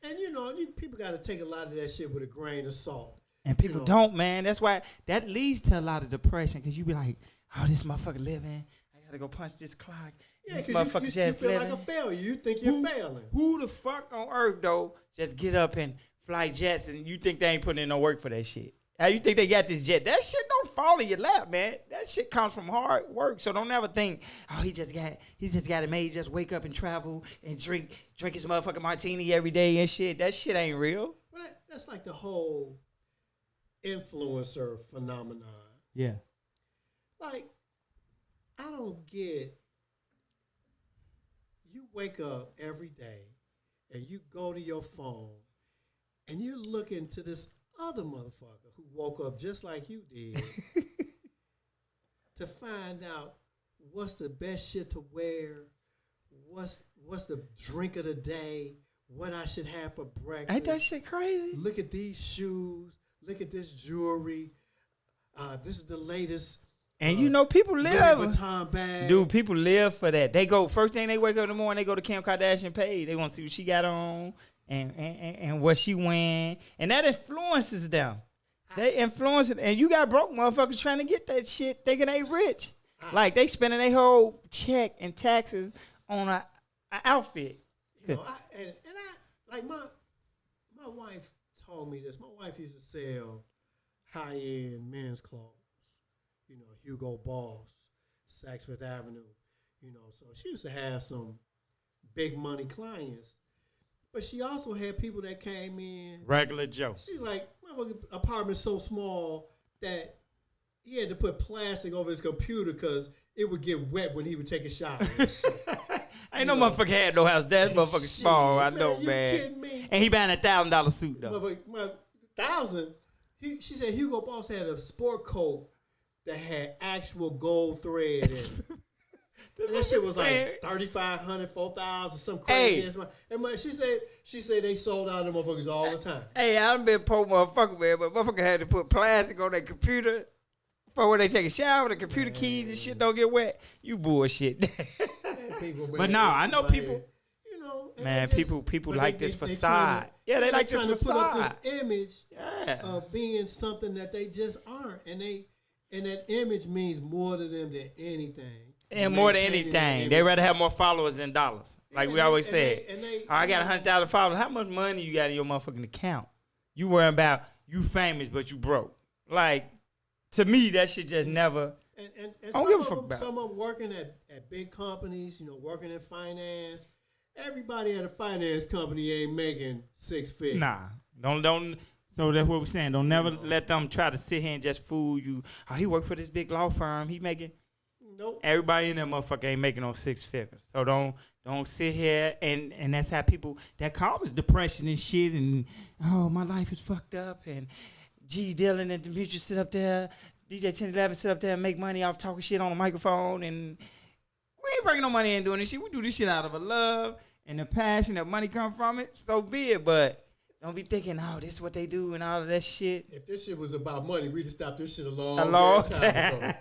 Speaker 2: And you know, people got to take a lot of that shit with a grain of salt.
Speaker 1: And people don't, man. That's why that leads to a lot of depression, because you be like, oh, this motherfucker living. I got to go punch this clock.
Speaker 2: Yeah,
Speaker 1: this
Speaker 2: motherfucker
Speaker 1: just
Speaker 2: you feel
Speaker 1: living.
Speaker 2: like a failure. You think you're failing.
Speaker 1: Who the fuck on earth, though, just get up and fly jets and you think they ain't putting in no work for that shit? How you think they got this jet? That shit don't fall in your lap, man. That shit comes from hard work. So don't ever think, oh, he just got it made. Just wake up and travel and drink his motherfucking martini every day and shit. That shit ain't real.
Speaker 2: Well, that's like the whole influencer phenomenon.
Speaker 1: Yeah.
Speaker 2: Like, I don't get, you wake up every day and you go to your phone and you're looking to this other motherfucker who woke up just like you did to find out what's the best shit to wear, what's the drink of the day, what I should have for breakfast.
Speaker 1: Ain't that shit crazy?
Speaker 2: Look at these shoes. Look at this jewelry. This is the latest.
Speaker 1: And you know, people live.
Speaker 2: Bag.
Speaker 1: Dude, people live for that. They go, first thing they wake up in the morning, they go to Kim Kardashian page. They want to see what she got on and what she wearing. And that influences them. They influence it. And you got broke motherfuckers trying to get that shit thinking they rich. Like, they spending their whole check and taxes on a outfit.
Speaker 2: You know, like my wife told me this. My wife used to sell high-end men's clothes. You know, Hugo Boss, Saks Fifth Avenue. You know, so she used to have some big money clients. But she also had people that came in.
Speaker 1: Regular Joe.
Speaker 2: She's like, my apartment's so small that he had to put plastic over his computer because it would get wet when he would take a shower.
Speaker 1: Ain't no motherfucker had no house. That motherfucker small. I know, man.
Speaker 2: You kidding me?
Speaker 1: And he buying $1,000 suit, though.
Speaker 2: $1,000? She said Hugo Boss had a sport coat that had actual gold thread in it. And that shit was like 3,500, 4,000, some crazy ass. And she said they sold out of them motherfuckers all the time.
Speaker 1: Hey, I done been poor motherfucker, man, but motherfucker had to put plastic on their computer for when they take a shower, the computer keys and shit don't get wet. You bullshit. But no, I know people.
Speaker 2: You know,
Speaker 1: man, people like this facade. They like this facade.
Speaker 2: Put up this image of being something that they just aren't, and that image means more to them than anything.
Speaker 1: And more than anything, they rather have more followers than dollars. Like we always said. I got 100,000 followers. How much money you got in your motherfucking account? You worrying about you famous but you broke. Like, to me, that shit just never.
Speaker 2: And
Speaker 1: I don't give a fuck about.
Speaker 2: Some of them working at big companies, you know, working in finance. Everybody at a finance company ain't making six figures.
Speaker 1: Nah, don't. So that's what we're saying. Don't never let them try to sit here and just fool you. Oh, he worked for this big law firm. He making.
Speaker 2: Nope.
Speaker 1: Everybody in that motherfucker ain't making no six figures. So don't sit here and that's how people that causes depression and shit and my life is fucked up and G Dillon and Demetrius sit up there, DJ 1011 sit up there and make money off talking shit on a microphone and we ain't bringing no money in doing this shit. We do this shit out of a love and the passion that money come from it. So be it, but don't be thinking, this is what they do and all of that shit.
Speaker 2: If this shit was about money, we'd have stopped this shit a long time ago.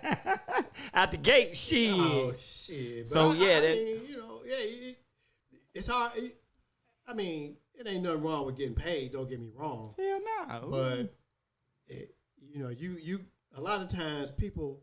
Speaker 1: Out the gate, shit.
Speaker 2: Oh, shit. But
Speaker 1: so,
Speaker 2: I mean, you know, it's hard. I mean, it ain't nothing wrong with getting paid. Don't get me wrong.
Speaker 1: Hell no.
Speaker 2: But, you know, you a lot of times people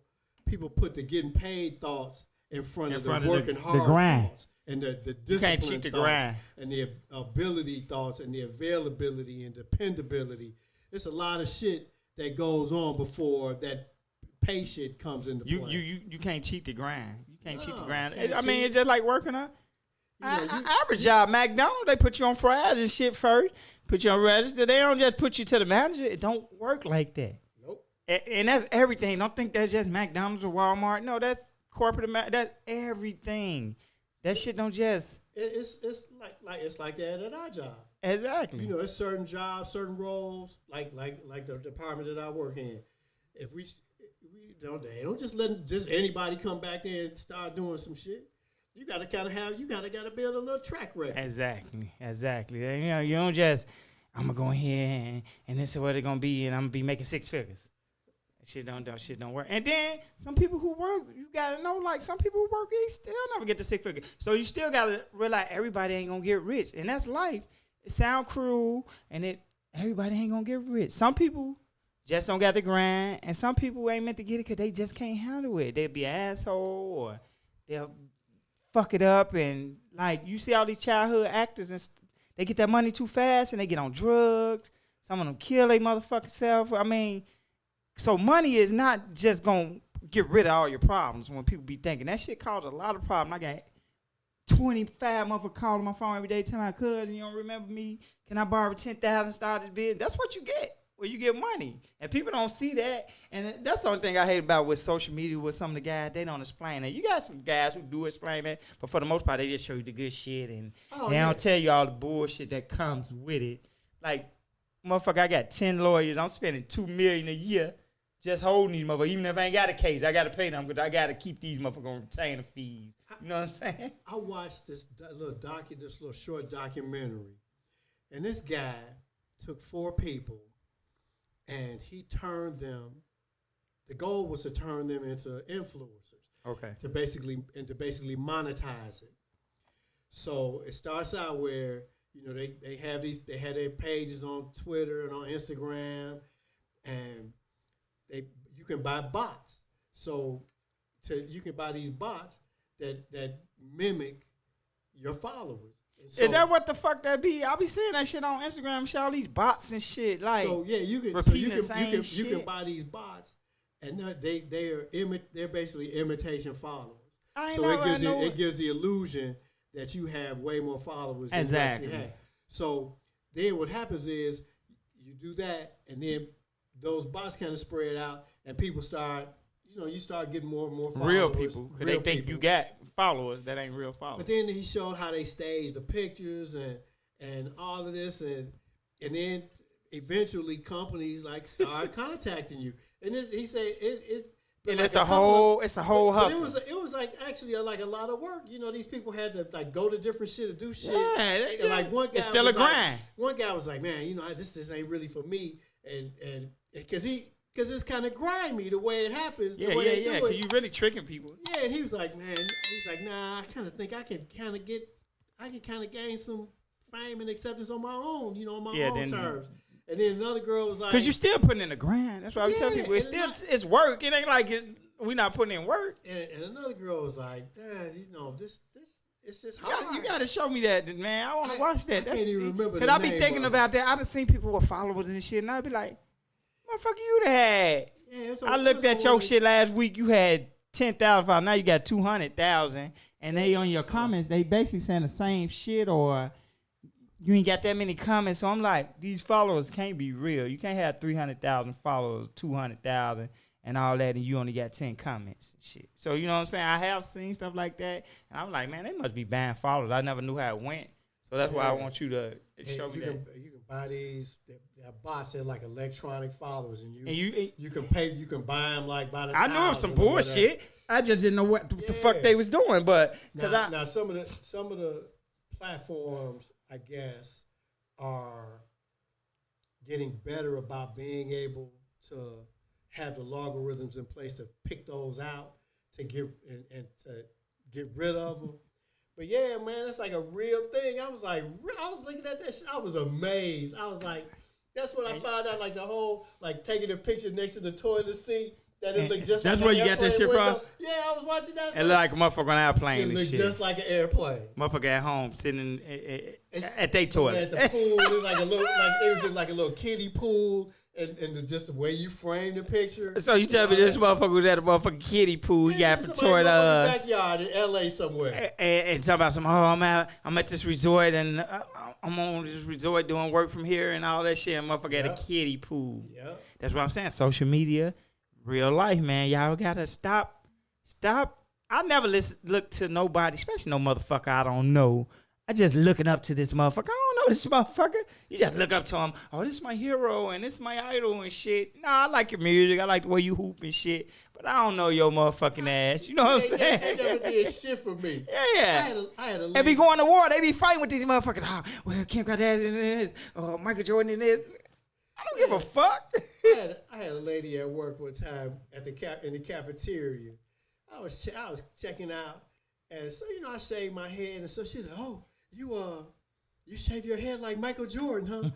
Speaker 2: put the getting paid thoughts in front of the working hard thoughts. And the discipline
Speaker 1: you can't cheat the grind.
Speaker 2: And the ability thoughts and the availability and dependability. It's a lot of shit that goes on before that pay shit comes into play.
Speaker 1: You can't cheat the grind. You can't cheat the grind. I mean, it's just like working on average job. McDonald's, they put you on fries and shit first. Put you on register. They don't just put you to the manager. It don't work like that.
Speaker 2: Nope.
Speaker 1: And that's everything. Don't think that's just McDonald's or Walmart. No, that's corporate. That's everything. That shit don't just.
Speaker 2: It's like that at our job.
Speaker 1: Exactly.
Speaker 2: You know, it's certain jobs, certain roles, like the department that I work in. If we don't just let anybody come back there and start doing some shit. You gotta gotta build a little track record.
Speaker 1: Exactly. And, you know, you don't just I'm gonna go in here and this is what it's gonna be, and I'm gonna be making six figures. Shit don't work. And then some people who work, you gotta know, like some people who work, they still never get to six figures. So you still gotta realize everybody ain't gonna get rich, and that's life. It sound cruel, and everybody ain't gonna get rich. Some people just don't got the grind, and some people ain't meant to get it because they just can't handle it. They'll be an asshole, or they'll fuck it up, and like you see all these childhood actors, and they get that money too fast, and they get on drugs. Some of them kill their motherfucking self. I mean. So money is not just going to get rid of all your problems when people be thinking. That shit caused a lot of problems. I got 25 motherfuckers calling my phone every day telling my cousin, you don't remember me? Can I borrow 10,000 start this business? That's what you get when you get money. And people don't see that. And that's the only thing I hate about with social media with some of the guys. They don't explain that. You got some guys who do explain that. But for the most part, they just show you the good shit. And they don't tell you all the bullshit that comes with it. Like, motherfucker, I got 10 lawyers. I'm spending $2 million a year. Just holding these motherfuckers. Even if I ain't got a case, I got to pay them because I got to keep these motherfuckers on retainer fees. You know what I'm saying?
Speaker 2: I watched this little short documentary, and this guy took 4 people, and he turned them. The goal was to turn them into influencers.
Speaker 1: Okay.
Speaker 2: To basically monetize it. So it starts out where they had their pages on Twitter and on Instagram, and you can buy bots. So you can buy these bots that mimic your followers. So,
Speaker 1: is that what the fuck that be? I'll be seeing that shit on Instagram, shit, all these bots and shit. Like,
Speaker 2: so yeah, you can buy these bots, and they're basically imitation followers. It gives the illusion that you have way more followers than you actually have. So then what happens is you do that, and then those bots kind of spread out, and people start, you start getting more and more followers.
Speaker 1: Real people, because they think you got followers that ain't real followers.
Speaker 2: But then he showed how they staged the pictures and all of this, and then eventually companies like start contacting you. And he said it's
Speaker 1: And it's a whole hustle.
Speaker 2: It was like actually like a lot of work. You know, these people had to like go to different shit to do shit.
Speaker 1: Yeah,
Speaker 2: and like one guy
Speaker 1: it's still a grind.
Speaker 2: One guy was like, man, you know, this ain't really for me, and because it's kind of grimy the way it happens.
Speaker 1: Yeah,
Speaker 2: the way
Speaker 1: yeah. Because you really tricking people.
Speaker 2: Yeah, and he was like, man, he's like, nah, I kind of think I can kind of gain some fame and acceptance on my own, you know, on my own terms. And then another girl was like,
Speaker 1: because you still putting in the grind. That's why I tell people it's work. It ain't like we not putting in work.
Speaker 2: And another girl was like, Dad, you know, this it's just hard.
Speaker 1: You got to show me that, man. I want to watch that.
Speaker 2: I can't even remember.
Speaker 1: Because I be thinking about that. I done seen people with followers and shit, and I be like, motherfucker, you the had. Yeah, I looked at your shit last week. You had 10,000 followers. Now you got 200,000, and they on your comments. They basically saying the same shit, or you ain't got that many comments. So I'm like, these followers can't be real. You can't have 300,000 followers, 200,000, and all that, and you only got 10 comments and shit. So you know what I'm saying? I have seen stuff like that, and I'm like, man, they must be banning followers. I never knew how it went. So that's why I want you to show me that.
Speaker 2: You can buy these. They're bots. They're like electronic followers, and you can pay. You can buy them like by the.
Speaker 1: I knew it was some bullshit. I just didn't know what the fuck they was doing, but
Speaker 2: now some of the platforms, I guess, are getting better about being able to have the logarithms in place to pick those out to get and to get rid of them. But yeah, man, it's like a real thing. I was looking at that shit. I was amazed. I was like, that's when I found out, like the whole, like taking a picture next to the toilet seat. That it looked just
Speaker 1: that's
Speaker 2: like
Speaker 1: where you got that shit
Speaker 2: window.
Speaker 1: from?
Speaker 2: Yeah, I was watching that.
Speaker 1: It looked like a motherfucker on an airplane
Speaker 2: and
Speaker 1: shit.
Speaker 2: It looked just like an airplane.
Speaker 1: Motherfucker at home sitting at their toilet.
Speaker 2: At the pool, it was like a little, like it was in like a little kiddie pool. And just the way you frame the picture.
Speaker 1: So you tell me this motherfucker was at a motherfucking kiddie pool. He got from Toys R Us.
Speaker 2: Backyard in L.A. somewhere.
Speaker 1: And talk about I'm at this resort and I'm on this resort doing work from here and all that shit. And motherfucker at a kiddie pool.
Speaker 2: Yeah.
Speaker 1: That's what I'm saying. Social media, real life, man. Y'all gotta stop. I never look to nobody, especially no motherfucker I don't know. I just looking up to this motherfucker. I don't know this motherfucker. You just look up to him. Oh, this is my hero and this is my idol and shit. Nah, I like your music. I like the way you hoop and shit. But I don't know your motherfucking ass. You know what I'm saying?
Speaker 2: They never did shit for me.
Speaker 1: Yeah.
Speaker 2: I had a
Speaker 1: they be going to war. They be fighting with these motherfuckers. Oh, well, Kim Kardashian is. Oh, Michael Jordan in this. I don't give a fuck.
Speaker 2: I had a lady at work one time in the cafeteria. I was checking out. And so, you know, I shaved my head. And so she's like, oh, you shave your head like Michael Jordan, huh?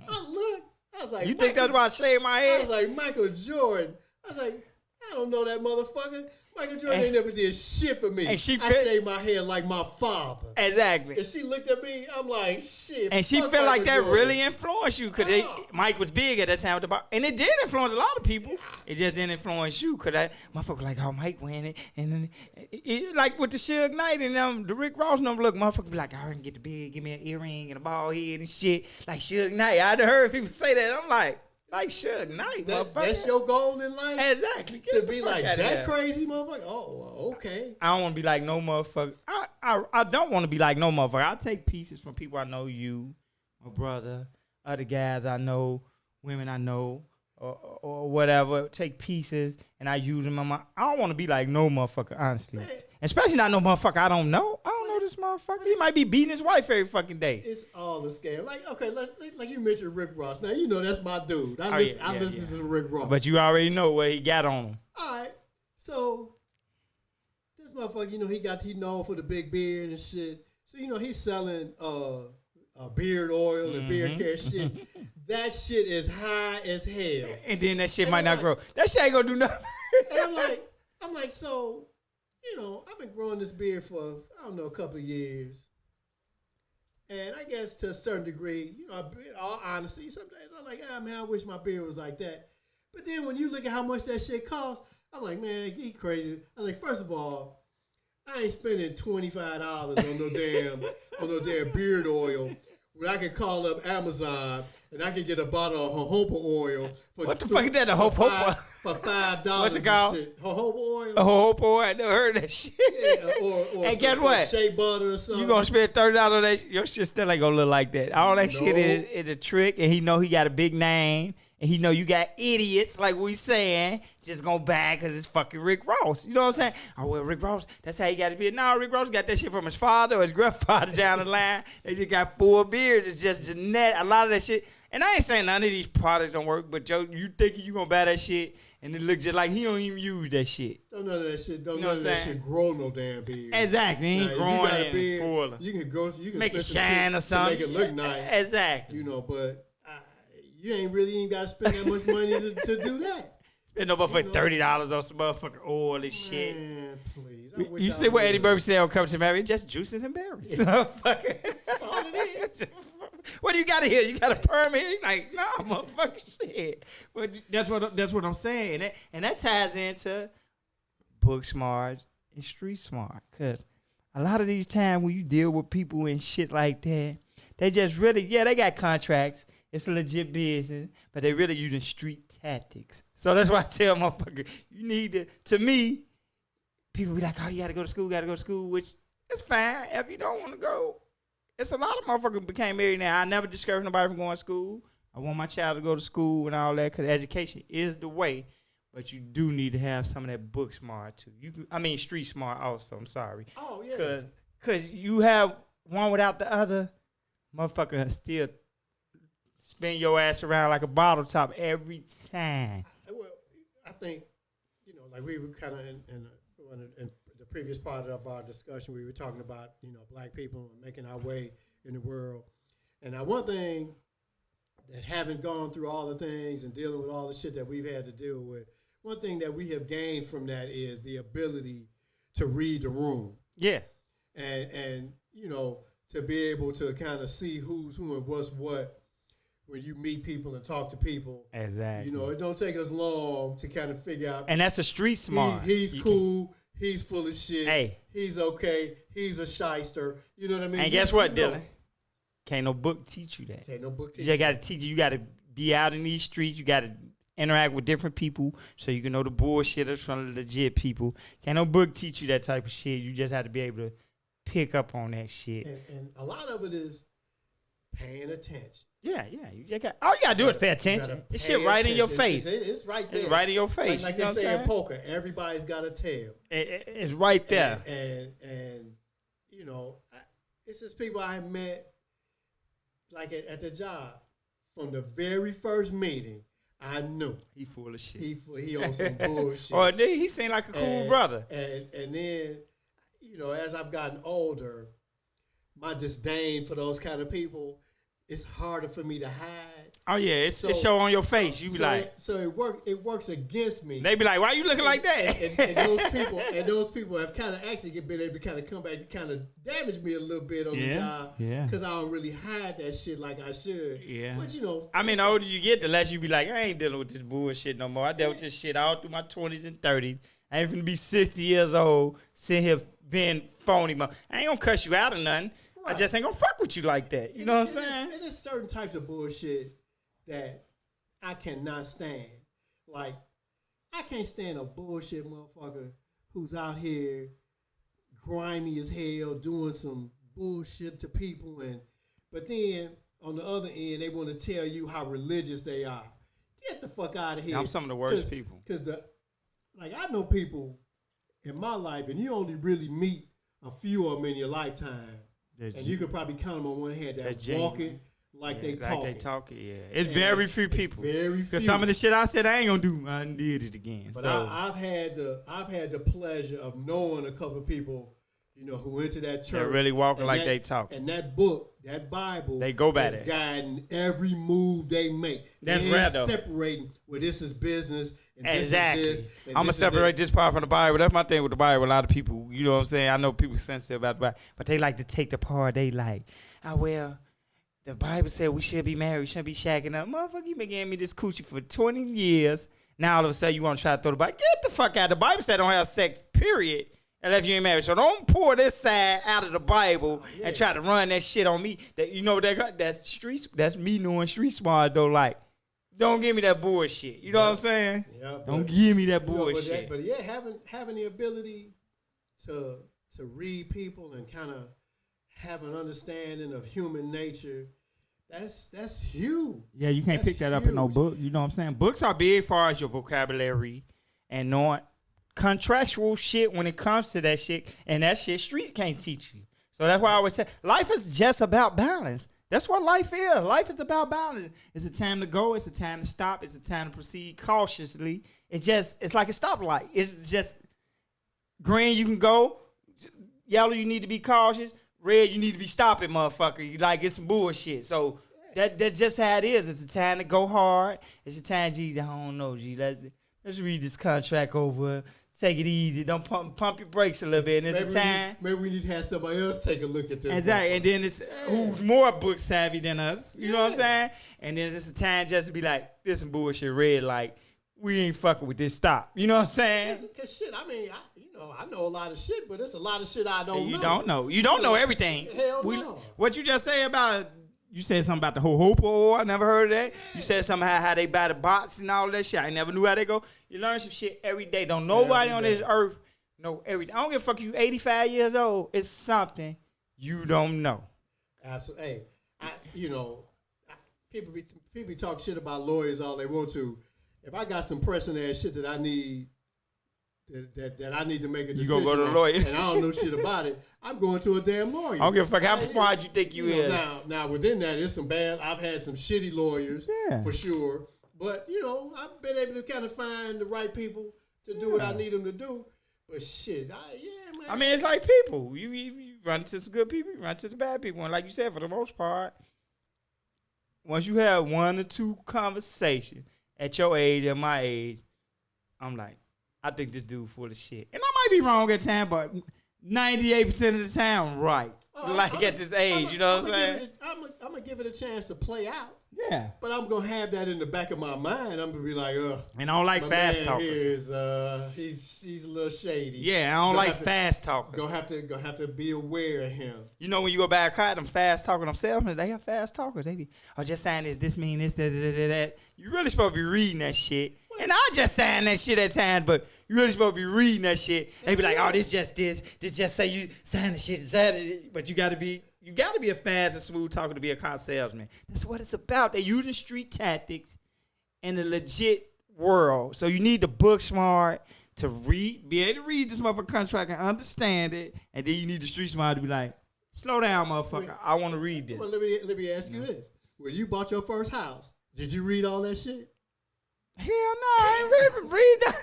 Speaker 2: I was like,
Speaker 1: you think that's why I shaved my head?
Speaker 2: I was like, Michael Jordan. I was like, I don't know that motherfucker. Michael Jordan ain't never did shit for me. And I shaved my head like my father.
Speaker 1: Exactly.
Speaker 2: And she looked at me, I'm like, shit.
Speaker 1: And she felt like that really influenced you because Mike was big at that time with the ball. And it did influence a lot of people. It just didn't influence you because that motherfucker like, oh, Mike winning. And it, like with the Suge Knight and the Rick Ross number, look, motherfucker be like, I can get the big, give me an earring and a bald head and shit. Like Suge Knight. I done heard people say that. I'm like Suge Knight, motherfucker.
Speaker 2: That's your goal in life?
Speaker 1: Exactly.
Speaker 2: To be like that crazy motherfucker? Oh, okay.
Speaker 1: I don't want to be like no motherfucker. I don't want to be like no motherfucker. I take pieces from people I know, you, my brother, other guys I know, women I know, or whatever. Take pieces and I use them. I don't want to be like no motherfucker, honestly. Man. Especially not no motherfucker I don't know. I don't know this motherfucker. He might be beating his wife every fucking day.
Speaker 2: It's all a scam. Like, okay, like you mentioned Rick Ross. Now, you know that's my dude. I listen to Rick Ross.
Speaker 1: But you already know what he got on him.
Speaker 2: All right. So, this motherfucker, you know, he known for the big beard and shit. So, you know, he's selling beard oil and beard care shit. That shit is high as hell.
Speaker 1: And then that shit might not grow. That shit ain't gonna do nothing.
Speaker 2: And I'm like, so, you know, I've been growing this beard for, I don't know, a couple of years. And I guess to a certain degree, you know, in all honesty, sometimes I'm like, man, I wish my beard was like that. But then when you look at how much that shit costs, I'm like, man, he crazy. I'm like, first of all, I ain't spending $25 on no damn beard oil when I can call up Amazon and I can get a bottle of jojoba oil.
Speaker 1: What the fuck is that, a jojoba?
Speaker 2: For $5.
Speaker 1: What's it called?
Speaker 2: Jojoba oil?
Speaker 1: A jojoba oil? I never heard of that shit.
Speaker 2: Yeah, or
Speaker 1: and guess what?
Speaker 2: Shea butter or something.
Speaker 1: You gonna spend $30 on that? Your shit still ain't gonna look like that. All that shit is a trick, and he know he got a big name, And he know you got idiots, like we saying, just gonna buy because it's fucking Rick Ross. You know what I'm saying? Oh, well, Rick Ross, that's how he got to be. No, Rick Ross got that shit from his father or his grandfather down the line. They just got 4 beers. It's just genetic. A lot of that shit. And I ain't saying none of these products don't work, but Joe, you thinking you gonna buy that shit and it look just like he don't even use that shit.
Speaker 2: Don't none of that shit. Don't
Speaker 1: You know
Speaker 2: none of
Speaker 1: what I'm
Speaker 2: that
Speaker 1: saying?
Speaker 2: shit grow no damn beard.
Speaker 1: Exactly. He ain't
Speaker 2: Now, if
Speaker 1: growing
Speaker 2: you got a
Speaker 1: in
Speaker 2: beard,
Speaker 1: fuller.
Speaker 2: you can go. You can
Speaker 1: Make it
Speaker 2: spend some
Speaker 1: shine
Speaker 2: shit
Speaker 1: or something.
Speaker 2: to make it look nice.
Speaker 1: Exactly.
Speaker 2: You know, but you ain't really ain't got to spend that much money to do that.
Speaker 1: Spend over for $30 on some motherfucking oil and shit.
Speaker 2: Man, please.
Speaker 1: You see what Eddie Murphy said on Come to Marry? Just juices and berries. That's all it is. What do you got to hear? You got a permit? Like, nah, motherfucker, shit. But that's what I'm saying. And that ties into book smart and street smart. Because a lot of these times when you deal with people and shit like that, they just really, they got contracts. It's a legit business, but they really using street tactics. So that's why I tell motherfucker, you need to me, people be like, oh, you gotta go to school, which is fine if you don't want to go. It's a lot of motherfuckers became married now. I never discourage nobody from going to school. I want my child to go to school and all that because education is the way. But you do need to have some of that book smart too. Street smart also. I'm sorry.
Speaker 2: Oh, yeah.
Speaker 1: Because you have one without the other, motherfucker still spin your ass around like a bottle top every time.
Speaker 2: Well, I think, like we were kind of in the previous part of our discussion, we were talking about, black people making our way in the world. And now one thing that haven't gone through all the things and dealing with all the shit that we've had to deal with, one thing that we have gained from that is the ability to read the room.
Speaker 1: Yeah.
Speaker 2: And to be able to kind of see who's who and what's what when you meet people and talk to people.
Speaker 1: Exactly.
Speaker 2: It don't take us long to kind of figure out.
Speaker 1: And that's a street smart.
Speaker 2: He's cool. He's full of shit.
Speaker 1: Hey.
Speaker 2: He's okay. He's a shyster. You know what I mean?
Speaker 1: And guess what, Dylan? Can't no book teach you that.
Speaker 2: Can't no book teach
Speaker 1: you. You got to teach you. You got to be out in these streets. You got to interact with different people so you can know the bullshitters from the legit people. Can't no book teach you that type of shit. You just have to be able to pick up on that shit.
Speaker 2: And a lot of it is paying attention.
Speaker 1: Yeah. All you gotta do is pay attention. This shit right in your face.
Speaker 2: It's right there.
Speaker 1: It's right in your face.
Speaker 2: Like they say in poker, everybody's got a tail.
Speaker 1: It's right there.
Speaker 2: And it's just people I met, like at the job, from the very first meeting. I knew
Speaker 1: he full of shit.
Speaker 2: He on some bullshit.
Speaker 1: Or he seemed like a cool brother.
Speaker 2: And then, as I've gotten older, my disdain for those kind of people, it's harder for me to hide.
Speaker 1: Oh yeah, it's show on your face. You be like,
Speaker 2: so it works against me.
Speaker 1: They be like, why you looking like that?
Speaker 2: And those people have kind of actually been able to kind of come back to kind of damage me a little bit on the job.
Speaker 1: Yeah.
Speaker 2: Because I don't really hide that shit like I should.
Speaker 1: Yeah.
Speaker 2: But
Speaker 1: the older you get, the less you be like, I ain't dealing with this bullshit no more. I dealt with this shit all through my 20s and 30s. I ain't gonna be 60 years old sitting here being phony. I ain't gonna cuss you out or nothing. Right. I just ain't gonna fuck with you like that. You know what I'm saying?
Speaker 2: And there's certain types of bullshit that I cannot stand. Like, I can't stand a bullshit motherfucker who's out here grimy as hell doing some bullshit to people, but then on the other end they want to tell you how religious they are. Get the fuck out of here.
Speaker 1: I'm some of the worst people.
Speaker 2: Because I know people in my life, and you only really meet a few of them in your lifetime. And you could probably count them on one hand that walk it like they talk it.
Speaker 1: Yeah. It's very few people.
Speaker 2: Very few.
Speaker 1: Because some of the shit I said I ain't gonna do, I did it again.
Speaker 2: But I've had the pleasure of knowing a couple of people, who went to that church.
Speaker 1: They're really walking like they talk.
Speaker 2: And that book, that Bible,
Speaker 1: they go by
Speaker 2: is guiding every move they make.
Speaker 1: That's rare though.
Speaker 2: Separating, well, this is business, and
Speaker 1: exactly.
Speaker 2: This is this.
Speaker 1: I'm gonna separate this part from the Bible. That's my thing with the Bible. A lot of people, you know what I'm saying? I know people sensitive about the Bible, but they like to take the part they like. The Bible said we should be married, shouldn't be shacking up. Motherfucker, you been giving me this coochie for 20 years. Now all of a sudden you want to try to throw the Bible. Get the fuck out. The Bible said don't have sex, period, unless you ain't married. So don't pour this side out of the Bible and try to run that shit on me. That's me knowing street smart though. Like, don't give me that bullshit. You know what I'm saying?
Speaker 2: Yeah,
Speaker 1: don't give me that bullshit.
Speaker 2: But having the ability to read people and kind of have an understanding of human nature, That's huge.
Speaker 1: Yeah, you can't pick that up in no book. You know what I'm saying? Books are big as far as your vocabulary and knowing contractual shit when it comes to that shit. And that shit street can't teach you. So that's why I always say life is just about balance. That's what life is. Life is about balance. It's a time to go. It's a time to stop. It's a time to proceed cautiously. It's like a stoplight. It's just green, you can go. Yellow, you need to be cautious. Red, you need to be stopping, motherfucker. You like it's some bullshit. So that's just how it is. It's a time to go hard. It's a time, G. I don't know, G. Let's read this contract over. Take it easy. Don't pump your brakes a little bit. And it's a time.
Speaker 2: Maybe we need to have somebody else take a look at this.
Speaker 1: Exactly. And then it's who's more book savvy than us. You know what I'm saying? And then it's a time just to be like, this some bullshit. Red, like we ain't fucking with this. Stop. You know what I'm saying?
Speaker 2: Cause shit. I mean, I know a lot of shit, but it's a lot of shit I don't know.
Speaker 1: You don't know. You don't know everything.
Speaker 2: Hell no.
Speaker 1: What you just say about? You said something about the Hohopo. I never heard of that. You said something how they buy the bots and all that shit. I never knew how they go. You learn some shit every day. Don't nobody on this earth know everything. I don't give a fuck you 85 years old. It's something you don't know.
Speaker 2: Absolutely. Hey, people talk shit about lawyers all they want to. If I got some pressing ass shit that I need that I need to make a decision,
Speaker 1: you gonna go to the lawyer,
Speaker 2: and I don't know shit about it, I'm going to a damn lawyer.
Speaker 1: I don't give a fuck how smart you think you is.
Speaker 2: Now within that, it's some bad. I've had some shitty lawyers, for sure. But I've been able to kind of find the right people to do what I need them to do. But shit, man.
Speaker 1: I mean, it's like people. You run into some good people, you run into some bad people, and like you said, for the most part, once you have one or two conversations at your age and my age, I'm like, I think this dude full of shit. And I might be wrong at time, but 98% of the time, right. At this age, you know what I'm saying?
Speaker 2: I'm going to give it a chance to play out.
Speaker 1: Yeah.
Speaker 2: But I'm going to have that in the back of my mind. I'm going to be like,
Speaker 1: and I don't like fast talkers.
Speaker 2: He's a little shady.
Speaker 1: Yeah, I don't like fast talkers.
Speaker 2: Gonna have to be aware of him.
Speaker 1: You know when you go buy a car, them fast talking themselves, they are fast talkers. They be, just sign this mean this, that. You really supposed to be reading that shit. And I just sign that shit at times, but you really supposed to be reading that shit. They be like, this just say you sign the shit, but you gotta be a fast and smooth talker to be a car salesman. That's what it's about. They're using street tactics in the legit world. So you need the book smart to be able to read this motherfucking contract and understand it, and then you need the street smart to be like, slow down, motherfucker. I want to read this.
Speaker 2: Well, let me ask you this: when you bought your first house, did you read all that shit?
Speaker 1: Hell no, I ain't read that.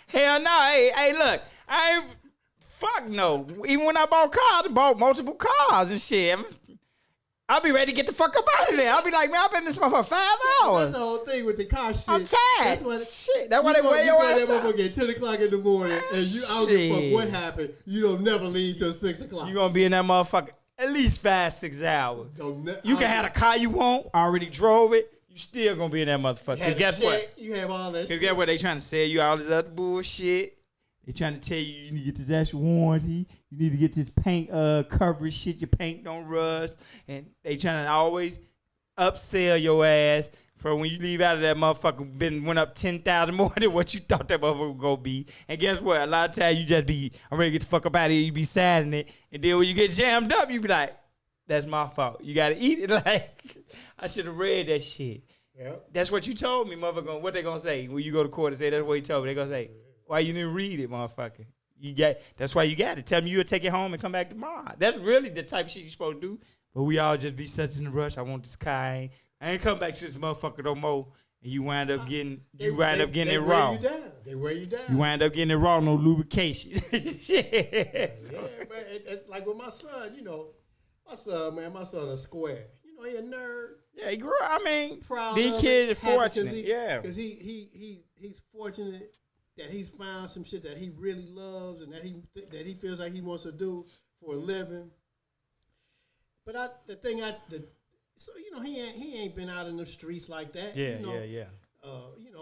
Speaker 1: Hell no. Hey, look, I ain't. Fuck no. Even when I bought cars, I bought multiple cars and shit. I'll be ready to get the fuck up out of there. I'll be like, man, I've been in this motherfucker for 5 hours.
Speaker 2: That's the whole thing with the car shit.
Speaker 1: I'm tired. That's why they wear your ass
Speaker 2: out.
Speaker 1: out.
Speaker 2: You at 10 o'clock in the morning, and I don't give a fuck what happened. You don't never leave till 6 o'clock.
Speaker 1: You gonna be in that motherfucker at least 5-6 hours. You can have the car you want. Already drove it. You still gonna be in that motherfucker. Cause guess what?
Speaker 2: You have all that shit.
Speaker 1: Cause guess what? They trying to sell you all this other bullshit. They trying to tell you need to get this actual warranty. You need to get this paint coverage shit. Your paint don't rust. And they trying to always upsell your ass for when you leave out of that motherfucker went up 10,000 more than what you thought that motherfucker was gonna be. And guess what? A lot of times you just be, I'm ready to get the fuck up out of here. You be sad in it. And then when you get jammed up, you be like, that's my fault. You gotta eat it. Like, I should have read that shit.
Speaker 2: Yep.
Speaker 1: That's what you told me, motherfucker. What they gonna say when you go to court and say that's what you told me? They gonna say, why you didn't read it, motherfucker? That's why you got it. Tell me you'll take it home and come back tomorrow. That's really the type of shit you supposed to do. But we all just be such in a rush. I want this car. I ain't come back to this motherfucker no more. And you wind up getting it raw.
Speaker 2: They wear you down.
Speaker 1: You wind up getting it raw, no lubrication.
Speaker 2: Yeah, but like with my son, my son is square. He a nerd.
Speaker 1: Yeah, he grew up. I mean,
Speaker 2: proud
Speaker 1: these kids are fortunate.
Speaker 2: Because he's fortunate that he's found some shit that he really loves and that he feels like he wants to do for a living. But he ain't been out in the streets like that.
Speaker 1: Yeah.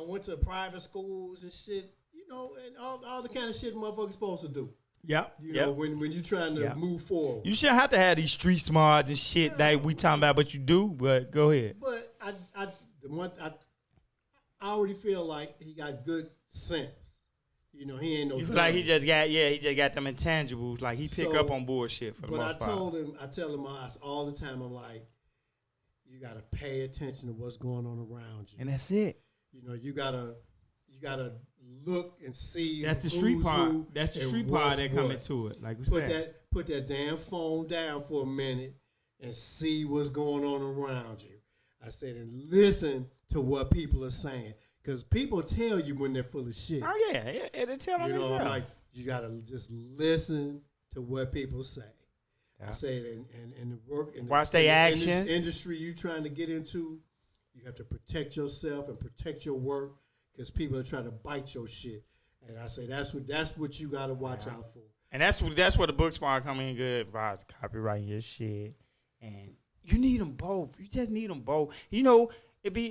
Speaker 2: Went to private schools and shit. And all the kind of shit motherfuckers supposed to do.
Speaker 1: Yep.
Speaker 2: When you trying to move forward.
Speaker 1: You shouldn't have to have these street smarts and shit that we talking about, but you do. But go ahead.
Speaker 2: But I already feel like he got good sense. He ain't no.
Speaker 1: You feel like he just got them intangibles. Like he pick up on bullshit for the most part.
Speaker 2: But I tell him all the time. I'm like, you gotta pay attention to what's going on around you.
Speaker 1: And that's it.
Speaker 2: You know, you gotta look and see.
Speaker 1: That's the street part. That's the street part that come
Speaker 2: what.
Speaker 1: into it. Like we
Speaker 2: said. Put that damn phone down for a minute and see what's going on around you. I said, and listen to what people are saying. Because people tell you when they're full of shit.
Speaker 1: Oh, yeah. They tell them themselves.
Speaker 2: Like, you got to just listen to what people say.
Speaker 1: Yeah.
Speaker 2: I said, and the work.
Speaker 1: Watch their actions.
Speaker 2: In this industry you trying to get into, you have to protect yourself and protect your work because people are trying to bite your shit. And I say, that's what you got to watch out for.
Speaker 1: And that's where the book smart come in good. As copywriting your shit. And you need them both. You just need them both. You know,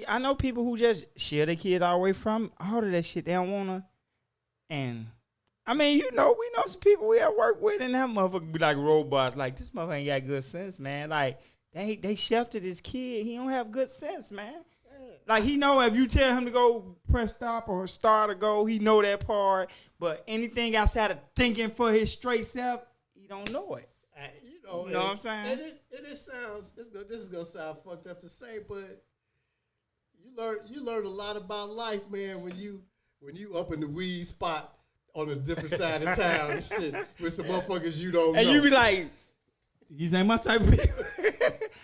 Speaker 1: I know people who just share their kid all the way from all of that shit. They don't want to. And, I mean, you know, we know some people we have worked with, and that motherfucker be like robots. Like, this motherfucker ain't got good sense, man. Like, they shelter this kid. He don't have good sense, man. Like, he know if you tell him to go press stop or start or go, he know that part. But anything outside of thinking for his straight self, he don't know it. You know what I'm saying?
Speaker 2: And it sounds, this is gonna sound fucked up to say, but you learn a lot about life, man, when you up in the weed spot on a different side of town and shit with some motherfuckers you don't know.
Speaker 1: And you be like, these ain't my type of people.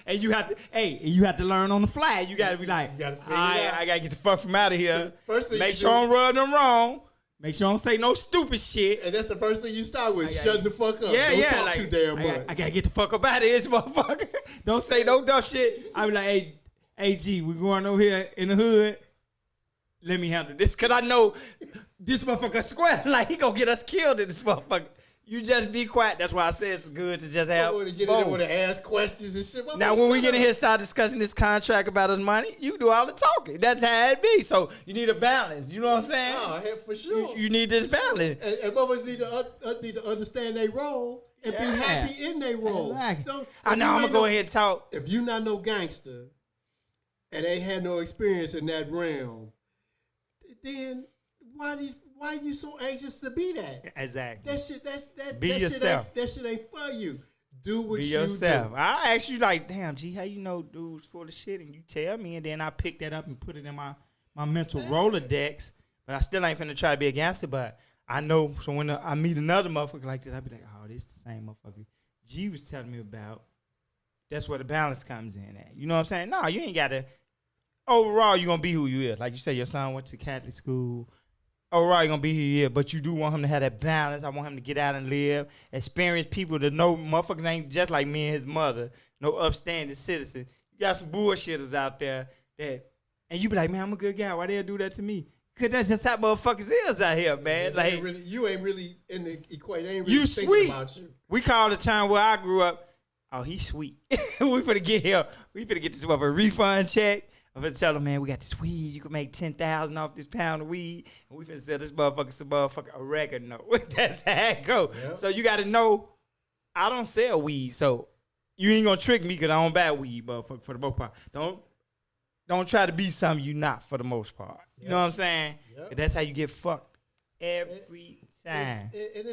Speaker 1: And you have to learn on the fly. You gotta be like, I gotta get the fuck from out of here.
Speaker 2: First thing
Speaker 1: make sure I'm rubbing them wrong. Make sure I don't say no stupid shit.
Speaker 2: And that's the first thing you start with. Shut the fuck up.
Speaker 1: Yeah,
Speaker 2: don't talk
Speaker 1: like,
Speaker 2: too damn much.
Speaker 1: I gotta get the fuck up out of this motherfucker. Don't say no dumb shit. I be like, hey, G, we going over here in the hood. Let me handle this. Cause I know this motherfucker square. Like, he gonna get us killed in this motherfucker. You just be quiet. That's why I say it's good to just have.
Speaker 2: I want to get in there with to ask questions and shit.
Speaker 1: Now, when we get in here and start discussing this contract about his money, you do all the talking. That's how it be. So you need a balance. You know what I'm saying?
Speaker 2: Oh, for sure.
Speaker 1: You need this balance.
Speaker 2: And motherfuckers need to understand their role and be happy in their role.
Speaker 1: Exactly. I know. I'm gonna go ahead and talk.
Speaker 2: If you not no gangster and they had no experience in that realm, then why are you so anxious to be that?
Speaker 1: Exactly.
Speaker 2: Be
Speaker 1: yourself.
Speaker 2: That shit ain't for you. Do what
Speaker 1: you
Speaker 2: yourself.
Speaker 1: Do. I ask you like, damn, G, how you know dudes full of shit? And you tell me, and then I pick that up and put it in my mental Rolodex. But I still ain't finna try to be a gangster. But I know, so when I meet another motherfucker like this, I be like, oh, this the same motherfucker G was telling me about. That's where the balance comes in at. You know what I'm saying? No, you ain't got to. Overall, you're going to be who you is. Like you said, your son went to Catholic school. Overall, you're going to be who you is. But you do want him to have that balance. I want him to get out and live. Experience people that know motherfuckers ain't just like me and his mother. No upstanding citizen. You got some bullshitters out there that, and you be like, man, I'm a good guy. Why they do that to me? Because that's just how motherfuckers is out here, man. Like,
Speaker 2: you ain't really in the equation. They ain't
Speaker 1: really
Speaker 2: thinking
Speaker 1: sweet.
Speaker 2: About you.
Speaker 1: We call the time where I grew up, oh, he's sweet. We finna get here. We finna get this motherfucker refund check. I'm finna tell him, man, we got this weed. You can make $10,000 off this pound of weed. And we finna sell this motherfucker a record note. That's how it go. Yep. So you got to know, I don't sell weed. So you ain't going to trick me because I don't buy weed, motherfucker, for the most part. Don't try to be something you not for the most part. You know what I'm saying? Yep. That's how you get fucked every time.
Speaker 2: It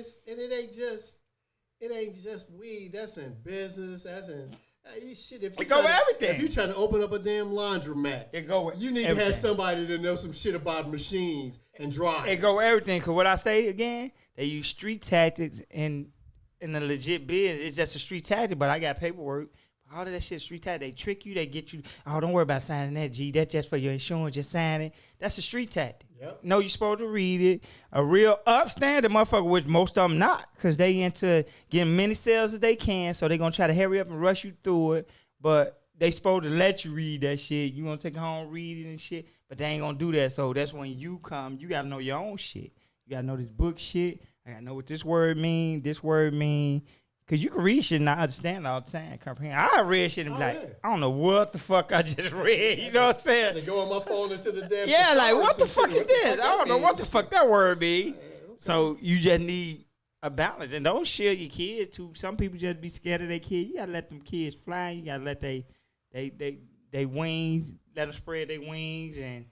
Speaker 2: ain't just weed. That's in business. That's in... shit,
Speaker 1: it go with everything.
Speaker 2: If you trying to open up a damn laundromat,
Speaker 1: it go with
Speaker 2: you need
Speaker 1: everything.
Speaker 2: To have somebody that knows some shit about machines and dryers.
Speaker 1: It go with everything. Cause what I say again, they use street tactics in a legit business. It's just a street tactic, but I got paperwork. All of that shit street tactic. They trick you. They get you. Oh, don't worry about signing that, G. That's just for your insurance. Just sign it. That's a street tactic. Yep. No, you're supposed to read it. A real upstanding motherfucker, which most of them not, because they into getting many sales as they can, so they going to try to hurry up and rush you through it, but they supposed to let you read that shit. You going to take it home, read it and shit, but they ain't going to do that, so that's when you come. You got to know your own shit. You got to know this book shit. I got to know what this word mean, because you can read shit and not understand all the time, comprehend. I read shit and be like, I don't know what the fuck I just read. You know what I'm saying?
Speaker 2: They go on my phone into the damn
Speaker 1: like, what the fuck is this? I don't know what the fuck that word be. Okay. So you just need a balance. And don't share your kids too. Some people just be scared of their kids. You got to let them kids fly. You got to let they wings, let them spread their wings. And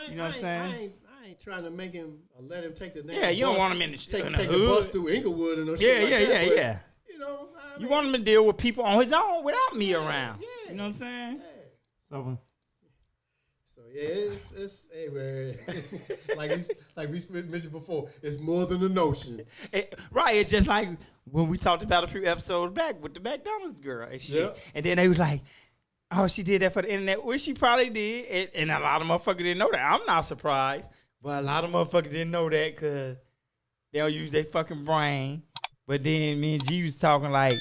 Speaker 1: you know what I'm saying?
Speaker 2: I ain't trying to make him let him take the damn
Speaker 1: you
Speaker 2: bus,
Speaker 1: don't want him in the
Speaker 2: take
Speaker 1: the
Speaker 2: a bus through Inglewood and no shit like that.
Speaker 1: Yeah. You want him to deal with people on his own without me around. You know what I'm saying? So
Speaker 2: yeah, it's hey man, like we mentioned before, it's more than a notion.
Speaker 1: Right, it's just like when we talked about a few episodes back with the McDonald's girl and shit.
Speaker 2: Yep.
Speaker 1: And then they was like, oh, she did that for the internet, which she probably did. And a lot of motherfuckers didn't know that. I'm not surprised, but a lot of motherfuckers didn't know that because they don't use their fucking brain. But then me and G was talking like,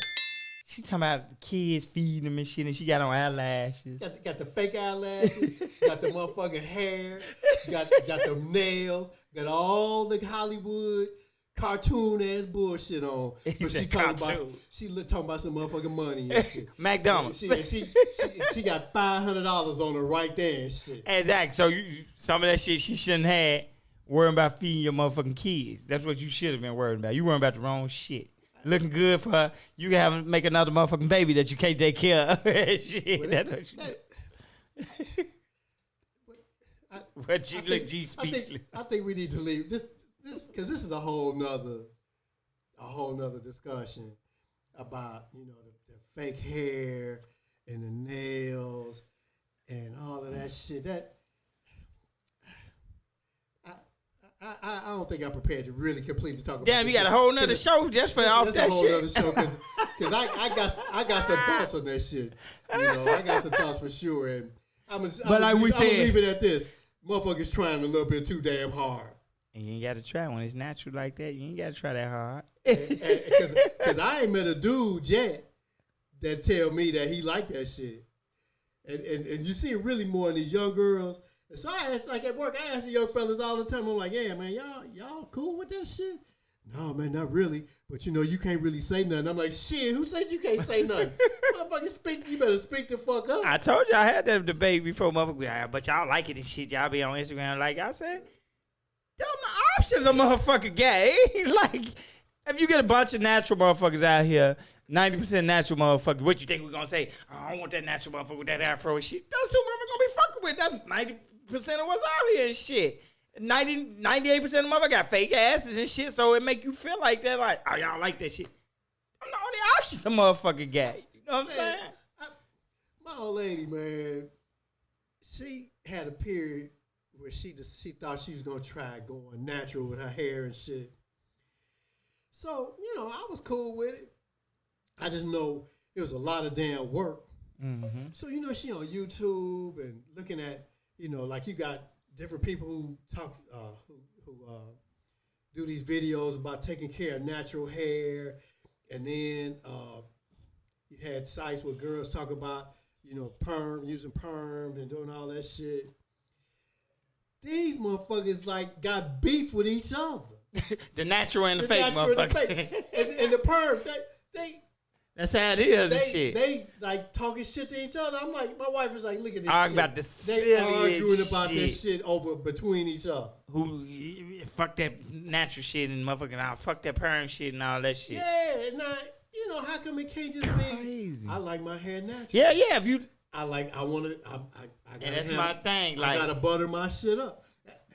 Speaker 1: she talking about the kids feeding them and shit, and she got on eyelashes.
Speaker 2: Got the fake eyelashes, got the motherfucking hair, got the nails, got all the Hollywood cartoon ass bullshit on. But she talking about some motherfucking money and shit.
Speaker 1: McDonald's.
Speaker 2: She got $500 on her right there and shit.
Speaker 1: Exactly. So some of that shit she shouldn't have worrying about feeding your motherfucking kids. That's what you should have been worrying about. You worrying about the wrong shit. Looking good for her. You can make another motherfucking baby that you can't take care of. Shit. That's what you do. But you look G speechless.
Speaker 2: I think we need to leave this because this is a whole nother discussion about the fake hair and the nails and all of that shit. That I don't think I'm prepared to really completely talk about.
Speaker 1: Damn, you got a whole nother show just for off that shit. That's a whole nother show
Speaker 2: because I got some thoughts on that shit. I got some thoughts for sure, and I'm gonna leave it at this. Motherfuckers trying a little bit too damn hard.
Speaker 1: And you ain't got to try when it's natural like that. You ain't got to try that hard.
Speaker 2: Because I ain't met a dude yet that tell me that he like that shit, and you see it really more in these young girls. And so I ask, like at work, I ask the young fellas all the time. I'm like, yeah, man, y'all cool with that shit? No, man, not really. But you can't really say nothing. I'm like, shit, who said you can't say nothing? Motherfucker, speak. You better speak the fuck up.
Speaker 1: I told you I had that debate before, motherfucker. But y'all like it and shit. Y'all be on Instagram like I said. Them the options of motherfucker gay. Like, if you get a bunch of natural motherfuckers out here, 90% natural motherfuckers, what you think we're gonna say? Oh, I don't want that natural motherfucker with that afro and shit. That's who motherfucker gonna be fucking with. That's 90% of what's out here and shit. 98% of motherfuckers got fake asses and shit, so it make you feel like that, like, oh, y'all like that shit. I'm the only option of motherfucker gay. You know what I'm saying?
Speaker 2: My old lady, man, she had a period where she thought she was gonna try going natural with her hair and shit. So, I was cool with it. I just know it was a lot of damn work.
Speaker 1: Mm-hmm.
Speaker 2: So, she on YouTube and looking at, like you got different people who talk, who do these videos about taking care of natural hair. And then you had sites where girls talk about, perm, using perm and doing all that shit. These motherfuckers got beef with each other.
Speaker 1: The natural and the fake motherfucker.
Speaker 2: And the perm, they
Speaker 1: that's how it is and shit.
Speaker 2: They talking shit to each other. I'm like, my wife is like, look at this
Speaker 1: arguing
Speaker 2: shit.
Speaker 1: About the
Speaker 2: they arguing about this shit over between each other.
Speaker 1: Who fuck that natural shit and motherfucking fuck that perm shit and all that shit.
Speaker 2: Yeah, now how come it can't just
Speaker 1: crazy.
Speaker 2: Be? I like my hair natural.
Speaker 1: Yeah. If you,
Speaker 2: I want to.
Speaker 1: And that's my thing.
Speaker 2: I gotta butter my shit up.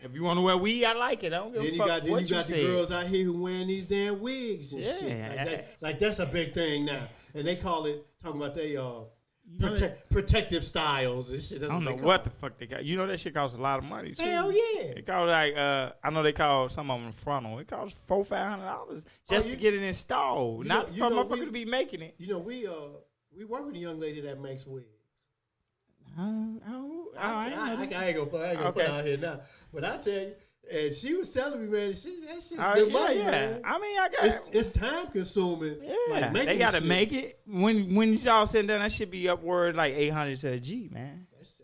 Speaker 1: If you want to wear weed, I like it. I don't give a fuck what you got
Speaker 2: the girls out here who wearing these damn wigs and shit. Like that's a big thing now, and they call it talking about they protective styles and shit. That's
Speaker 1: I don't know what the fuck they got. You know that shit costs a lot of money too.
Speaker 2: Hell yeah!
Speaker 1: It costs I know they call some of them frontal. It costs $400-500 just to get it installed. Not for motherfucker to be making it.
Speaker 2: We work with a young lady that makes wigs.
Speaker 1: I
Speaker 2: ain't gonna put out here now, but I tell you, and she was telling me, man, that shit's good money, man.
Speaker 1: I mean, I got
Speaker 2: it's time consuming.
Speaker 1: Yeah, they gotta make it. When y'all sitting down, that should be upward like 800 to a G, man.
Speaker 2: That's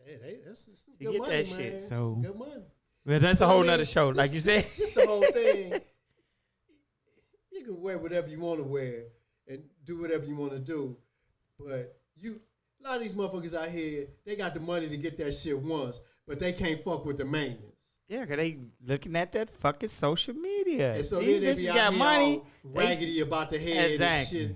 Speaker 1: to
Speaker 2: good
Speaker 1: get
Speaker 2: money,
Speaker 1: that
Speaker 2: man.
Speaker 1: shit. So
Speaker 2: good money.
Speaker 1: But that's a whole nother show, like you said.
Speaker 2: Just the whole thing. You can wear whatever you want to wear and do whatever you want to do, but a lot of these motherfuckers out here, they got the money to get that shit once, but they can't fuck with the maintenance.
Speaker 1: Yeah, because they looking at that fucking social media.
Speaker 2: And so
Speaker 1: these
Speaker 2: then they be out
Speaker 1: got
Speaker 2: here
Speaker 1: money,
Speaker 2: all raggedy about the head and shit.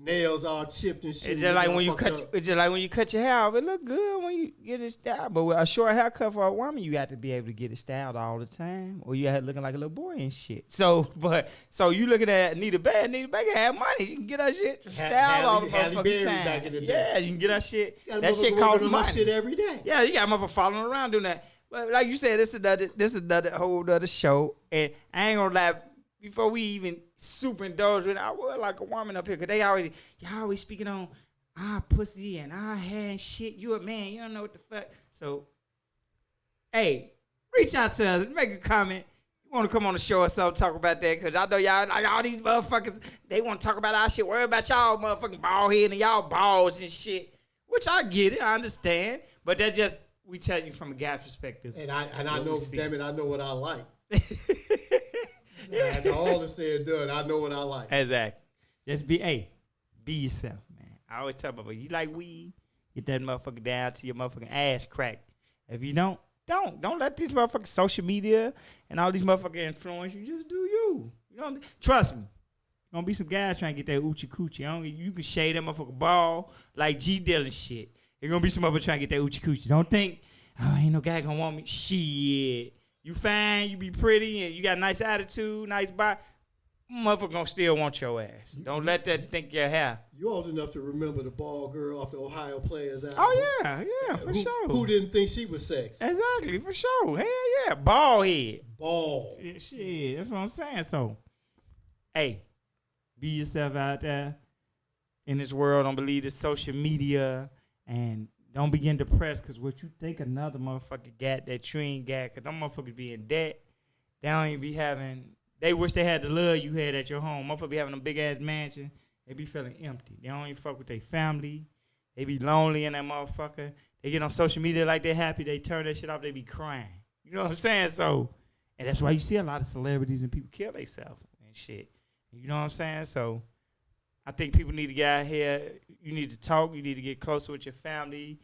Speaker 2: nails all chipped and shit.
Speaker 1: It's just like when you cut. It's just like when you cut your hair off. It look good when you get it styled. But with a short haircut for a woman, you got to be able to get it styled all the time, or you had looking like a little boy and shit. So you looking at Nita Baker. Nita Baker had money. You can get her shit styled all the motherfucking time.
Speaker 2: Back in the day.
Speaker 1: Yeah, you can get her shit. That shit costs money.
Speaker 2: Shit every day.
Speaker 1: Yeah, you got motherfuckers following around doing that. But like you said, this is another whole other show, and I ain't gonna lie. Before we even super indulge with it, I would like a woman up here, because y'all always speaking on pussy and hair and shit. You a man, you don't know what the fuck. So, hey, reach out to us, make a comment. You want to come on the show or something, talk about that, because I know y'all, like all these motherfuckers, they want to talk about our shit, worry about y'all motherfucking bald head and y'all balls and shit, which I get it, I understand, but that just, we tell you from a guy's perspective.
Speaker 2: And I know, damn it, I know what I like. After all is said and done, I know what I like.
Speaker 1: Exactly. Just be yourself, man. I always tell people, you like weed, get that motherfucker down to your motherfucking ass crack. If you don't let these motherfucking social media and all these motherfuckers influence you. Just do you. You know what I mean? Trust me. Gonna be some guys trying to get that oochie coochie. You can shade that motherfucker ball like G Dillon shit. There's gonna be some motherfucker trying to get that oochie coochie. Don't think, ain't no guy gonna want me. Shit. You fine, you be pretty, and you got a nice attitude, nice body. Motherfucker gonna still want your ass. Don't let that think your hair.
Speaker 2: You old enough to remember the ball girl off the Ohio Players album?
Speaker 1: Oh yeah, for sure.
Speaker 2: Who didn't think she was sexy?
Speaker 1: Exactly, for sure. Hell yeah, bald head.
Speaker 2: Ball.
Speaker 1: Yeah, shit, that's what I'm saying. So, hey, be yourself out there in this world. Don't believe the social media, and don't begin depressed, because what you think another motherfucker got that you ain't got, because them motherfuckers be in debt. They don't even be having, they wish they had the love you had at your home. Motherfuckers be having a big-ass mansion. They be feeling empty. They don't even fuck with their family. They be lonely in that motherfucker. They get on social media like they happy. They turn that shit off. They be crying. You know what I'm saying? So, and that's why you see a lot of celebrities and people kill themselves and shit. You know what I'm saying? So, I think people need to get out here. You need to talk. You need to get closer with your family.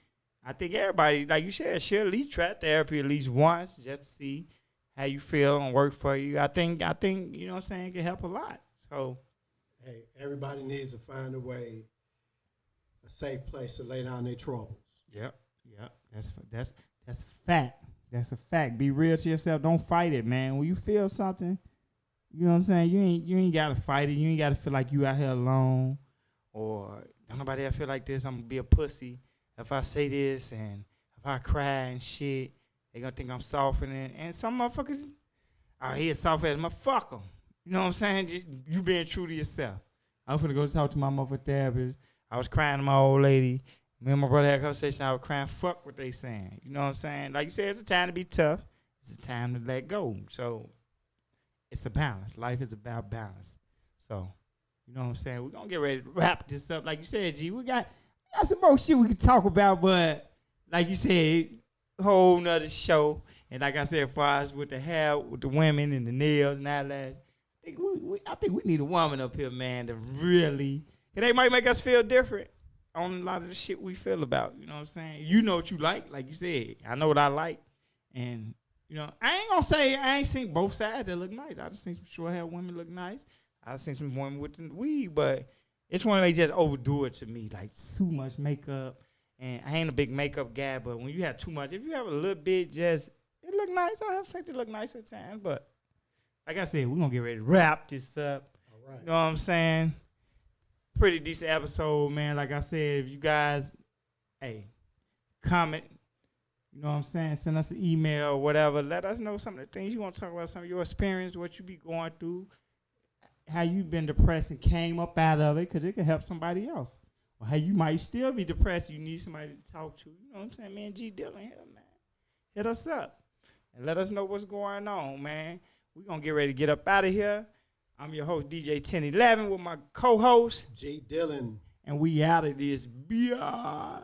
Speaker 1: I think everybody, like you said, should at least try therapy at least once, just to see how you feel and work for you. I think, you know what I'm saying, it can help a lot. So,
Speaker 2: hey, everybody needs to find a way, a safe place to lay down their troubles.
Speaker 1: Yep. That's a fact. That's a fact. Be real to yourself. Don't fight it, man. When you feel something, you know what I'm saying? You ain't gotta fight it. You ain't gotta feel like you out here alone, or don't nobody ever feel like this. I'm gonna be a pussy if I say this, and if I cry and shit. They gonna think I'm softening. And some motherfuckers, he a soft ass motherfucker. You know what I'm saying? You being true to yourself. I'm finna go talk to my motherfucker therapist. I was crying to my old lady. Me and my brother had a conversation. I was crying. Fuck what they saying. You know what I'm saying? Like you said, it's a time to be tough. It's a time to let go. So it's a balance. Life is about balance. So, you know what I'm saying? We're going to get ready to wrap this up. Like you said, G, we got some more shit we can talk about, but like you said, whole nother show. And like I said, as far as with the hair, with the women and the nails and all that, I think we need a woman up here, man, to really, and they might make us feel different on a lot of the shit we feel about. You know what I'm saying? You know what you like you said. I know what I like. And, you know, I ain't gonna say I ain't seen both sides that look nice. I just seen some short hair women look nice. I seen some women with the weed, but it's when they just overdo it to me, like too much makeup. And I ain't a big makeup guy, but when you have too much, if you have a little bit, just it look nice. I have seen it look nice at times, but like I said, we're gonna get ready to wrap this up. All right. You know what I'm saying? Pretty decent episode, man. Like I said, if you guys, comment, you know what I'm saying? Send us an email or whatever. Let us know some of the things you want to talk about, some of your experience, what you be going through, how you been depressed and came up out of it, because it can help somebody else. Or how you might still be depressed. You need somebody to talk to. You know what I'm saying? Man, G Dillon here, man. Hit us up and let us know what's going on, man. We're going to get ready to get up out of here. I'm your host, DJ 1011, with my co-host,
Speaker 2: G Dillon.
Speaker 1: And we out of this. Bye.